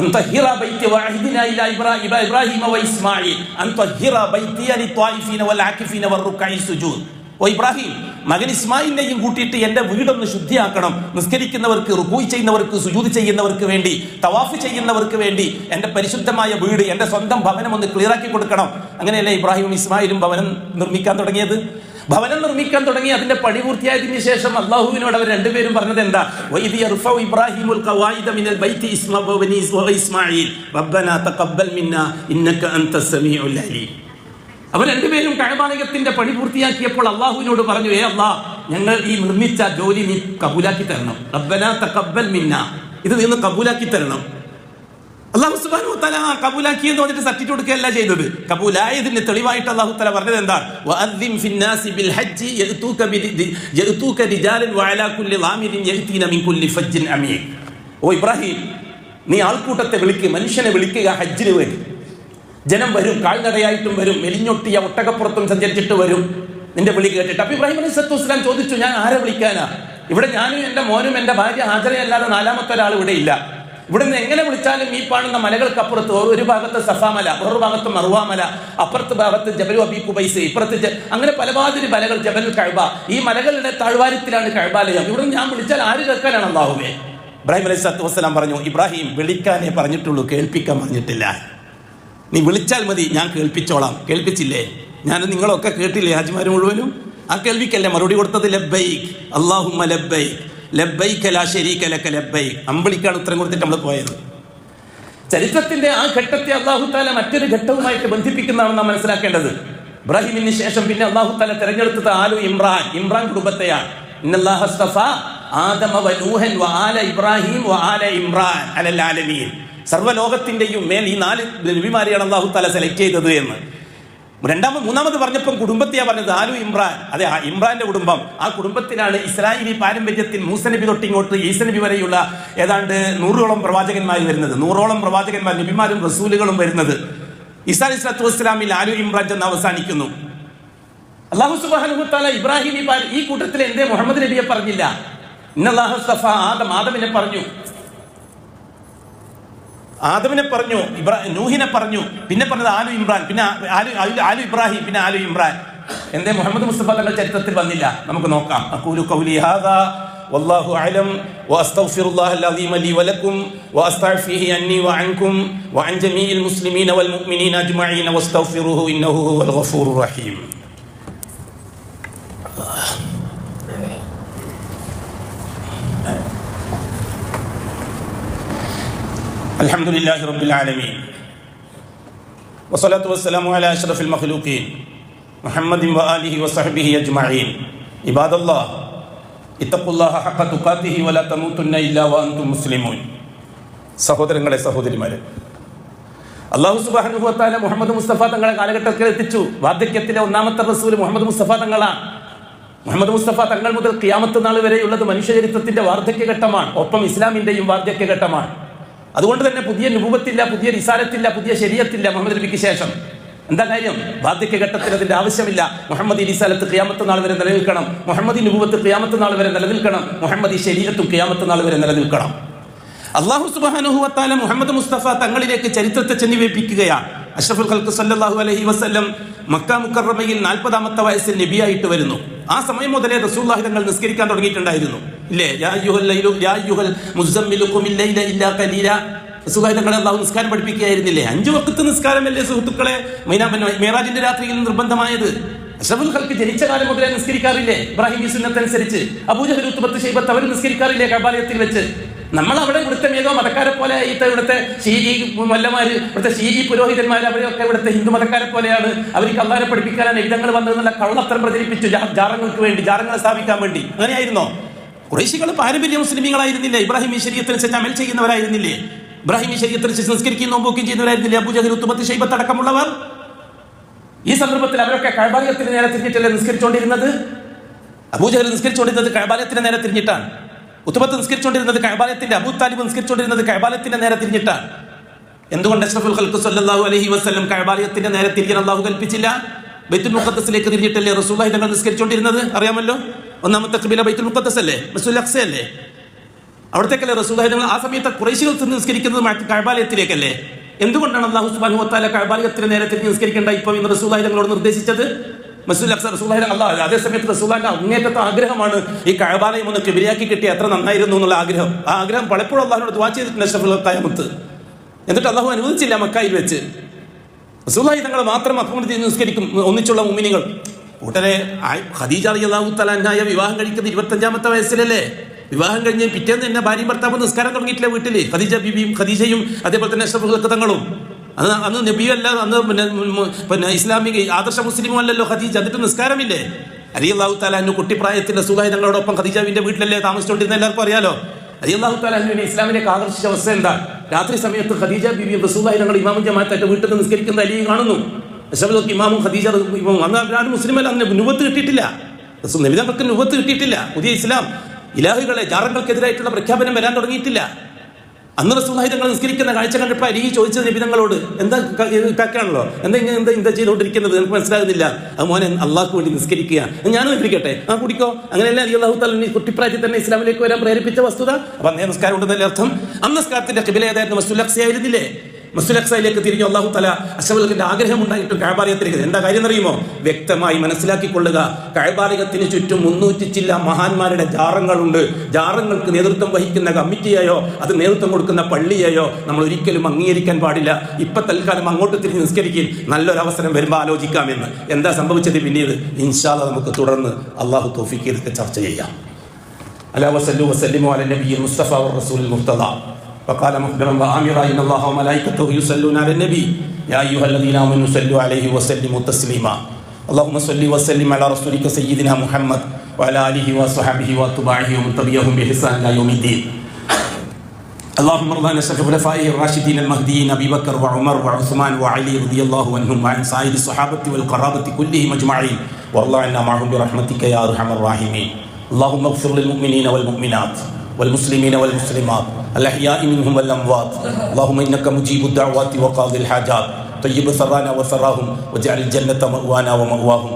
അൻതഹിറ ബൈതി വഅഹദിനാ ഇലാ ഇബ്രാഹിമ വ ഇസ്മാഈൽ അൻതഹിറ ബൈതി ലിത്വായിഫീന വൽ ആകിഫീന വറുക്കഈ സുജൂദ്. ഓ ഇബ്രാഹിം, മകൻ ഇസ്മായിലിനെയും കൂട്ടിയിട്ട് എന്റെ വീടൊന്ന് ശുദ്ധിയാക്കണം. നിസ്കരിക്കുന്നവർക്ക്, റുകൂഅ് ചെയ്യുന്നവർക്ക്, സുജൂദ് ചെയ്യുന്നവർക്ക് വേണ്ടി, തവാഫ് ചെയ്യുന്നവർക്ക് വേണ്ടി എന്റെ പരിശുദ്ധമായ വീട്, എന്റെ സ്വന്തം ഭവനം ഒന്ന് ക്ലിയറാക്കി കൊടുക്കണം. അങ്ങനെയല്ലേ ഇബ്രാഹിമും ഇസ്മായിലും ഭവനം നിർമ്മിക്കാൻ തുടങ്ങിയത്? ഭവനം നിർമ്മിക്കാൻ തുടങ്ങി. അതിന്റെ പണി പൂർത്തിയായതിനു ശേഷം അല്ലാഹുവിനോട് അവർ രണ്ടുപേരും പറഞ്ഞത് എന്താ? വഇദ് യർഫഉ ഇബ്രാഹിമുൽ ഖവായിദ മിനൽ ബൈതി ഇസ്മാഈൽ റബ്ബനാ തഖബ്ബൽ മിന്നാ ഇന്നക അൻതസ് സമീഉൽ അലീം. അവർ രണ്ടുപേരും കഅബാലയത്തിന്റെ പണി പൂർത്തിയാക്കിയപ്പോൾ അല്ലാഹുവിനോട് പറഞ്ഞു, ഏ അല്ലാഹ്, ഞങ്ങൾ ഈ നിർമ്മിച്ച ജോലി നീ കബൂലാക്കി തരണം. റബ്ബനാ തഖബ്ബൽ മിന്നാ, ഇത് നീ കബൂലാക്കി തരണം. അല്ലാഹു സുബ്ഹാനഹു വ തആല കബൂലാക്കി എന്ന് പറഞ്ഞിട്ട് സർട്ടിഫിക്കറ്റ് കൊടുക്കുകയല്ല ചെയ്തത്. കബൂലായതിന് തെളിവായിട്ട് അല്ലാഹു തആല പറഞ്ഞത് എന്താണ്? വഅദ്ദിൻ ഫിന്നാസി ബിൽ ഹജ്ജി യഅതൂക റിജാലൻ വഅലാ കുല്ലി ളാമിരിൻ യഅതീന മിൻ കുല്ലി ഫജ്ജിൻ അമീഖ്. ഓ ഇബ്രാഹിം, നീ ആൾക്കൂട്ടത്തെ വിളിക്കുക, മനുഷ്യനെ വിളിക്കുക ഹജ്ജിന് വേണ്ടി. ജനം വരും, കാൽനടയായിട്ടും വരും, മെലിഞ്ഞൊട്ടിയ ഒട്ടകപ്പുറത്തും സഞ്ചരിച്ചിട്ട് വരും നിന്റെ വിളി കേട്ടിട്ട്. അപ്പൊ ഇബ്രാഹിം അലൈഹിസ്സലാത്തു വസ്സലാം ചോദിച്ചു, ഞാൻ ആരെ വിളിക്കാനാ? ഇവിടെ ഞാനും എന്റെ മോനും എന്റെ ഭാര്യ ഹാജറയല്ലാതെ നാലാമത്തെ ഒരാൾ ഇവിടെ ഇല്ല. ഇവിടുന്ന് എങ്ങനെ വിളിച്ചാലും ഈ കാണുന്ന മലകൾക്കപ്പുറത്ത് ഒരു ഭാഗത്ത് സഫാമല, വേറൊരു ഭാഗത്ത് മർവാമല, അപ്പുറത്ത് ഭാഗത്ത് ജബലു അബീ ഖുബൈസ്, ഇപ്പുറത്ത് അങ്ങനെ പലവാതിരി മലകൾ, ജബൽ കഅബ. ഈ മലകളുടെ താഴ്വാരത്തിലാണ് കഅബാലയം. ഇവിടെ ഞാൻ വിളിച്ചാൽ ആര് കേൾക്കാനാണ് അല്ലാഹുവേ? ഇബ്രാഹിം അലൈഹിസ്സലാത്തു വസ്സലാം പറഞ്ഞു, ഇബ്രാഹിം, വിളിക്കാനേ പറഞ്ഞിട്ടുള്ളൂ, കേൾപ്പിക്കാൻ പറഞ്ഞിട്ടില്ല. നീ വിളിച്ചാൽ മതി, ഞാൻ കേൾപ്പിച്ചോളാം. കേൾപ്പിച്ചില്ലേ? ഞാൻ നിങ്ങളൊക്കെ കേട്ടില്ലേ? ഹാജിമാർ മുഴുവനും ആ കേൾവിക്കല്ലേ മറുപടി കൊടുത്തത്? ലബ്ബൈക് അല്ലാഹുമ്മ ലബ്ബൈക് ലബ്ബൈക ലാ ശരീക ലക ലബ്ബൈക്. അമ്പളിക്കാണ് ഉത്തരം കൊടുത്തിട്ട് നമ്മൾ പോയത്. ചരിത്രത്തിന്റെ ആ ഘട്ടത്തെ അല്ലാഹു തആല മറ്റൊരു ഘട്ടവുമായിട്ട് ബന്ധിപ്പിക്കുന്നതാണ് നാം മനസ്സിലാക്കേണ്ടത്. ഇബ്രാഹിമിന് ശേഷം പിന്നെ അല്ലാഹു തആല തെരഞ്ഞെടുത്തത് ആലു ഇമ്രാൻ കുടുംബത്തെയാണ്. ഇന്നല്ലാഹ അസ്തഫാ ആദമ വ നൂഹൻ വ ആല ഇബ്രാഹിം വ ആല ഇമ്രാൻ അലൽ ആലമീൻ. സർവ്വലോകത്തിന്റെയും മേൽ ഈ 4 നബിമാരെയാണ് അല്ലാഹു തആല സെലക്ട് ചെയ്തത് എന്ന്. മൂന്നാമത് പറഞ്ഞപ്പം കുടുംബത്തെയാണ് പറഞ്ഞത്, ആലു ഇമ്രാൻ. അതെ, ആ ഇമ്രാന്റെ കുടുംബം. ആ കുടുംബത്തിലാണ് ഇസ്രായേലി പാരമ്പര്യത്തിൽ മൂസ നബി തൊട്ടിങ്ങോട്ട് ഈസ നബി വരെയുള്ള ഏതാണ്ട് 100ഓളം പ്രവാചകന്മാർ വരുന്നത്. 100ഓളം പ്രവാചകന്മാർ, നബിമാരും റസൂലുകളും വരുന്നത്. ഈസാ അലൈഹിസ്സലാത്തു വസ്സലാമിൽ ആലു ഇമ്രാൻ ചെന്ന് അവസാനിക്കുന്നു. അല്ലാഹു സുബ്ഹാനഹു വ തആല ഇബ്രാഹിം ഈ കൂട്ടത്തിൽ എന്തേ മുഹമ്മദ് നബിയെ പറഞ്ഞില്ല? ഇന്നല്ലാഹ അസ്തഫാ ആദമിനെ പറഞ്ഞു, നൂഹിനെ പറഞ്ഞു, പിന്നെ പറഞ്ഞത് ആലു ഇമ്രാൻ, പിന്നെ ആലു ഇബ്രാഹിം, പിന്നെ ആലു ഇമ്രാൻ. എന്തേ മുഹമ്മദ് മുസ്തഫ തങ്ങളുടെ ചരിത്രത്തിൽ വന്നില്ല? നമുക്ക് നോക്കാം. അഖൂലു ഖൗലി ഹാദാ വല്ലാഹു അഅലം വഅസ്തഗ്ഫിറുല്ലാഹൽ അസീമ ലി വലക്കും വഅസ്തഗ്ഫിഹി അന്നി വഅൻകും വഅൻ ജമീഇൽ മുസ്ലിമീന വൽ മുഅ്മിനീന അജ്മഈന വസ്തഗ്ഫിറുഹു ഇന്നഹു ഹുവൽ ഗഫൂറുർ റഹീം. അൽഹംദുലില്ലാഹി റബ്ബിൽ ആലമീൻ വസ്സലാത്തു വസ്സലാമു അലാ അഷ്റഫിൽ മഖ്ലൂഖീൻ മുഹമ്മദിൻ വആലിഹി വസഹ്ബിഹി അജ്മഈൻ. ഇബാദല്ലാഹ് ഇത്തഖുല്ലാഹ ഹഖ തുഖാതിഹി വലാ തമൂതുന്ന ഇല്ലാ വഅൻതും മുസ്ലിമൂൻ. സഹോദരങ്ങളെ, സഹോദരിമാരെ, അല്ലാഹു സുബ്ഹാനഹു വ തആല മുഹമ്മദ് മുസ്തഫ തങ്ങളെ കാലഘട്ടത്തിൽ എത്തിച്ചു. വാർദ്ധക്യത്തിലെ ഒന്നാമത്തെ റസൂൽ മുഹമ്മദ് മുസ്തഫ തങ്ങളാണ്. മുഹമ്മദ് മുസ്തഫ തങ്ങൾ മുതൽ ഖിയാമത്ത് നാൾ വരെയുള്ളത് മനുഷ്യചരിത്രത്തിന്റെ വാർദ്ധക്യഘട്ടമാണ്, ഒപ്പം ഇസ്ലാമിന്റെയും വാർദ്ധക്യഘട്ടമാണ്. അതുകൊണ്ട് തന്നെ പുതിയ നുബുവത്തില്ല, പുതിയ റിസാലത്തില്ല, പുതിയ ശരീഅത്തില്ല മുഹമ്മദ് നബിക്ക് ശേഷം. എന്താ കാര്യം? വാർദ്ധക്യഘട്ടത്തിൽ അതിന്റെ ആവശ്യമില്ല. മുഹമ്മദ് റിസാലത്ത് ഖിയാമത്ത് നാൾ വരെ നിലനിൽക്കണം, മുഹമ്മദ് നുബുവത്ത് ഖിയാമത്ത് നാൾ വരെ നിലനിൽക്കണം, മുഹമ്മദ് ശരീഅത്തും ഖിയാമത്ത് നാൾ വരെ നിലനിൽക്കണം. അല്ലാഹു സുബ്ഹാനഹു വ തആല മുഹമ്മദ് മുസ്തഫ തങ്ങളിലേക്ക് ചരിത്രത്തെ ചെന്നിവേപ്പിക്കുകയാണ്. അഷ്റഫുൽ ഖൽഖ് സല്ലല്ലാഹു അലൈഹി വസല്ലം മക്ക മുക്കറമയിൽ 40-ാമത്തെ വയസ്സിൽ നബിയായിട്ട് വരുന്നു. ആ സമയം മുതലേ റസൂലുള്ളാഹി തങ്ങൾ നിസ്കരിക്കാൻ തുടങ്ങിയിട്ടുണ്ടായിരുന്നു, ഇല്ലേ? യാ അയ്യുഹൽ മുസമ്മിലു ഖുമിൽ ലൈല ഇല്ലാ ഖലീലാ. റസൂലുള്ളാഹി തങ്ങളെ അല്ലാഹു നിസ്കാരം പഠിപ്പിക്കുകയായിരുന്നില്ലേ? 5 വഖത്ത് നിസ്കാരമല്ലേ സുഹൃത്തുക്കളെ മിഅ്റാജിന്റെ രാത്രിയിൽ നിർബന്ധമായത്? അഷ്റഫുൽ ഖൽഖ് ജനിച്ച കാലം മുതലേ നിസ്കരിക്കാറില്ലേ? ഇബ്രാഹിമി സുന്നത്ത് അനുസരിച്ച് അബൂജഹൽ ഉത്ബത്ത് ശൈബത്ത് അവർ നിസ്കരിക്കാറില്ലേ കഅബാലയത്തിൽ വെച്ച്? നമ്മൾ അവിടെ ഇവിടുത്തെ ഏതോ മതക്കാരെ പോലെ ഇവിടുത്തെ ഷീഈ മല്ലമാര്, ഇവിടുത്തെ ഷീഈ പുരോഹിതന്മാർ, അവരൊക്കെ ഇവിടുത്തെ ഹിന്ദു മതക്കാരെ പോലെയാണ്, അവർക്ക് അല്ലാഹുവിനെ പഠിപ്പിക്കാനാണ് എഴുതങ്ങൾ വന്നതെന്നുള്ള കള്ളത്തരം പ്രചരിപ്പിച്ചു ജാറങ്ങൾക്ക് വേണ്ടി, ജാറങ്ങളെ സ്ഥാപിക്കാൻ വേണ്ടി. അങ്ങനെയായിരുന്നോ? ഖുറൈശികൾ പാരമ്പര്യ മുസ്ലിമീങ്ങളായിരുന്നില്ലേ? ഇബ്രാഹിമി ശരീഅത്തനുസരിച്ച് അമൽ ചെയ്യുന്നവരായിരുന്നില്ലേ? ഇബ്രാഹിമി ശരീഅത്തനുസരിച്ച് നിസ്കരിക്കുകയും നോമ്പുകയും ചെയ്യുന്നവരായിരുന്നില്ലേ അബൂജഹൽ ഉത്ബത്ത് ശൈബത്ത് അടക്കമുള്ളവർ? ഈ സന്ദർഭത്തിൽ അവരൊക്കെ കഅബാലയത്തിന് നേരെ തിരിഞ്ഞിട്ടല്ലേ നിസ്കരിച്ചുകൊണ്ടിരുന്നത്? അബൂജഹൽ നിസ്കരിച്ചുകൊണ്ടിരുന്നത് കഅബാലയത്തിന് നേരെ തിരിഞ്ഞിട്ടാണ്. ഉത്ബത്ത് നിസ്കരിച്ചുകൊണ്ടിരുന്നത് കഅബാലയത്തിന്റെ, അബൂ താലിബ് നിസ്കരിച്ചുകൊണ്ടിരുന്നത് കഅബാലയത്തിന്റെ നേരെ തിരിഞ്ഞിട്ടാണ്. എന്തുകൊണ്ട് അഷ്റഫുൽ ഖൽഖ് സല്ലല്ലാഹു അലൈഹി വസല്ലം കഅബാലയത്തിന്റെ നേരെ തിരിയാൻ അല്ലാഹു കൽപ്പിച്ചില്ല? ബൈത്തുൽ മുഖദ്ദസിലേക്ക് തിരിഞ്ഞിട്ടല്ലേ റസൂലുള്ളാഹി തങ്ങൾ നിസ്കരിച്ചുകൊണ്ടിരുന്നത്? അറിയാമല്ലോ, ഒന്നാമത്തെ ഖിബല ബൈത്തുൽ മുഖദ്ദസ് അല്ലേ, മസ്ജിദുൽ അഖ്സ അല്ലേ? അവിടത്തേക്കല്ലേ റസൂലുള്ളാഹി തങ്ങൾ ആ സമയത്ത് ഖുറൈശികൾ നിസ്കരിക്കുന്നത് കഅബാലയത്തിലേക്കല്ലേ? എന്തുകൊണ്ടാണ് അല്ലാഹു സുബ്ഹാനഹു വ തആല കഅബാലയത്തിന് നേരെ തിരിഞ്ഞ് നിസ്കരിക്കേണ്ട ഇപ്പോൾ ഇന്ന് റസൂലുള്ളാഹി തങ്ങളോട് നിർദ്ദേശിച്ചത്? മസ്ജിദുൽ അഖ്സ റസൂലുള്ളാഹി അല്ലാഹ് അതേ സമയത്ത് റസൂലുള്ളാഹിന്റെ അങ്ങേറ്റത്തെ ആഗ്രഹമാണ് ഈ കഅബാലയം ഒന്ന് കിബിലയാക്കി കിട്ടിയ എത്ര നന്നായിരുന്നു എന്നുള്ള ആഗ്രഹം. ആ ആഗ്രഹം പലപ്പോഴും അല്ലാഹുവിനോട് ദുആ ചെയ്തിട്ടുണ്ട് അഷ്റഫുൽ ഖിയാമത്ത്. എന്നിട്ട് അല്ലാഹു അനുവദിച്ചില്ല മക്കയിൽ വെച്ച്. റസൂലുള്ളാഹി തങ്ങൾ മാത്രം അക്രമത്തിൽ നിസ്കരിക്കും ഒന്നിച്ചുള്ള മുഅ്മിനീങ്ങൾ. കൂട്ടരെ ഖദീജ റളിയല്ലാഹു തആല അൻഹയെ വിവാഹം കഴിക്കുന്നത് 25-ാമത്തെ വയസ്സിലല്ലേ? വിവാഹം കഴിഞ്ഞ് പിറ്റേന്ന് തന്നെ ഭാര്യയും ഭർത്താവും നിസ്കാരം തുടങ്ങിയിട്ടില്ല വീട്ടില്. ഖദീജയും അതേപോലെ തന്നെ അഷ്റഫുൽ ഖൽഖ് തങ്ങളും. അന്ന് നബിയല്ല, അന്ന് പിന്നെ ഇസ്ലാമിക ആദർശ മുസ്ലിമും അല്ലല്ലോ ഖദീജ. എന്നിട്ട് നിസ്കാരമില്ലേ? റളിയല്ലാഹു തആല അൻഹു കുട്ടിപ്രായത്തിൽ റസൂലുള്ളാഹി തങ്ങളോടൊപ്പം ഖദീജാവിന്റെ വീട്ടിലല്ലേ താമസിച്ചുകൊണ്ടിരുന്ന, എല്ലാവർക്കും അറിയാലോ. റളിയല്ലാഹു തആല അൻഹുവിനെ ഇസ്ലാമിലേക്ക് ആകർഷിച്ച അവസ്ഥ എന്താ? രാത്രി സമയത്ത് ഖദീജ ബീവിയും റസൂലുള്ളാഹി തങ്ങൾ ഇമാമും ജമാഅത്തായിട്ട് വീട്ടിൽ നിന്ന് നിസ്കരിക്കുന്ന അലി കാണുന്നു. അഷ്റഫുൽ ഇമാമും ഖദീജ അന്ന് അവരാണ് മുസ്ലിമല്ല, അന്ന് നുബുവത്ത് കിട്ടിയിട്ടില്ല. നബി തങ്ങൾക്ക് നുബുവത്ത് കിട്ടിയിട്ടില്ല. പുതിയ ഇസ്ലാം ഇലാഹികളെ ജാറങ്ങൾക്കെതിരായിട്ടുള്ള പ്രഖ്യാപനം വരാൻ തുടങ്ങിയിട്ടില്ല. അന്ന് റസൂലുള്ളാഹി തങ്ങൾ നിസ്കരിക്കുന്ന കാഴ്ച കണ്ടപ്പോൾ അലി ചോദിച്ചത് നബി തങ്ങളോട്, എന്താ കാക്കാണല്ലോ, എന്താ ചെയ്തുകൊണ്ടിരിക്കുന്നത്, എനിക്ക് മനസ്സിലാകുന്നില്ല. അത് മോനെ അള്ളാഹ്ക്ക് വേണ്ടി നിസ്കരിക്കുക, ഞാനും നിസ്കരിക്കട്ടെ, ആ കുടിക്കോ. അങ്ങനെയല്ല അലി അല്ലാഹു തആല കുട്ടിപ്രായത്തിൽ തന്നെ ഇസ്ലാമിലേക്ക് വരാൻ പ്രേരിപ്പിച്ച വസ്തുത. അപ്പൊ അന്നേ നിസ്കാരം ഉണ്ടെന്നല്ലേ അർത്ഥം? അന്ന് നിസ്കാരത്തിന്റെ ഖിബല ഏതായിരുന്നു? മസ്ജിദുൽ അഖ്സ ആയിരുന്നില്ലേ? മസ്ജിദുൽ അഖ്സയിലേക്ക് തിരിഞ്ഞു അല്ലാഹു തആല അഷ്റഫുൽ ഖൽഖിന്റെ ആഗ്രഹം ഉണ്ടായിട്ടും കഅബാലയത്തിലേക്ക്. എന്താ കാര്യം എന്നറിയുമോ? വ്യക്തമായി മനസ്സിലാക്കിക്കൊള്ളുക. കഅബാലയത്തിന് ചുറ്റും 300 ചില്ല മഹാന്മാരുടെ ജാറങ്ങളുണ്ട്. ജാറങ്ങൾക്ക് നേതൃത്വം വഹിക്കുന്ന കമ്മിറ്റിയെയോ അത് നേതൃത്വം കൊടുക്കുന്ന പള്ളിയെയോ നമ്മൾ ഒരിക്കലും അംഗീകരിക്കാൻ പാടില്ല. ഇപ്പൊ തൽക്കാലം അങ്ങോട്ട് തിരിഞ്ഞ് നിസ്കരിക്കും, നല്ലൊരവസരം വരുമ്പോൾ ആലോചിക്കാമെന്ന്. എന്താ സംഭവിച്ചത് പിന്നീട്? ഇൻഷാ അല്ലാഹ് നമുക്ക് തുടർന്ന് അല്ലാഹു തൗഫീഖ് ചെയ്തിട്ട് ചർച്ച ചെയ്യാം. അലാ വസല്ലു വസല്ലിമു അലാ നബിയിൽ മുസ്തഫ വറസൂലിൽ മുർത്തദ. وقال مخبرا وآمرا إن الله وملائكته يصلون على النبي يا أيها الذين آمنوا صلوا عليه وسلموا تسليما. اللهم صل وسلم على رسولك سيدنا محمد وعلى آله وصحبه وأتباعه ومن تبعهم بإحسان إلى يوم الدين. اللهم ارض عن خلفائه الراشدين المهديين أبي بكر وعمر وعثمان وعلي رضي الله عنهم وعن سائر الصحابة والقرابة كلهم أجمعين وارض عنا معهم برحمتك يا أرحم الراحمين. اللهم اغفر للمؤمنين والمؤمنات والمسلمين والمسلمات الأحياء منهم والأموات. اللهم إنك مجيب الدعوات وقاضي الحاجات. طيب ثرانا وثراهم واجعل الجنة مأوانا ومأواهم.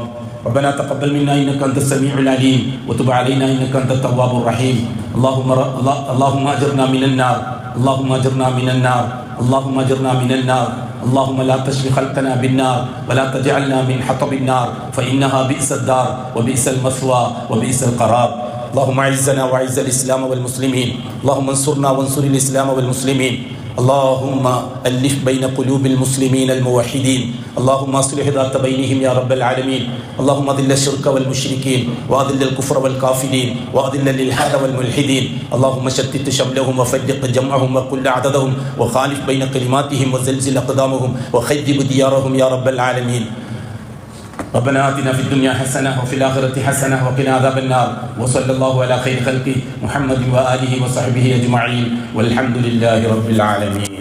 ربنا تقبل منا إنك أنت السميع العليم وتب علينا إنك أنت التواب الرحيم. اللهم أجرنا من النار. اللهم أجرنا من النار. اللهم أجرنا من النار. اللهم لا تشغل خلقنا بالنار ولا تجعلنا من حطب النار فإنها بئس الدار وبئس المثوى وبئس القرار. اللهم اعزنا واعز الاسلام والمسلمين. اللهم انصرنا وانصر الاسلام والمسلمين. اللهم ألف بين قلوب المسلمين الموحدين اللهم أصلح ذات بينهم يا رب العالمين اللهم أذل الشرك والمشركين وأذل الكفر والكافرين وأذل الإلحاد والملحدين اللهم شتت شملهم وفرق جمعهم وكل عددهم وخالف بين كلماتهم وزلزل أقدامهم وخيب ديارهم يا رب العالمين ربنا آتنا في الدنيا حسنة وفي الآخرة حسنة وقنا عذاب النار وصلى الله على خير خلقه محمد وآله وصحبه أجمعين والحمد لله رب العالمين.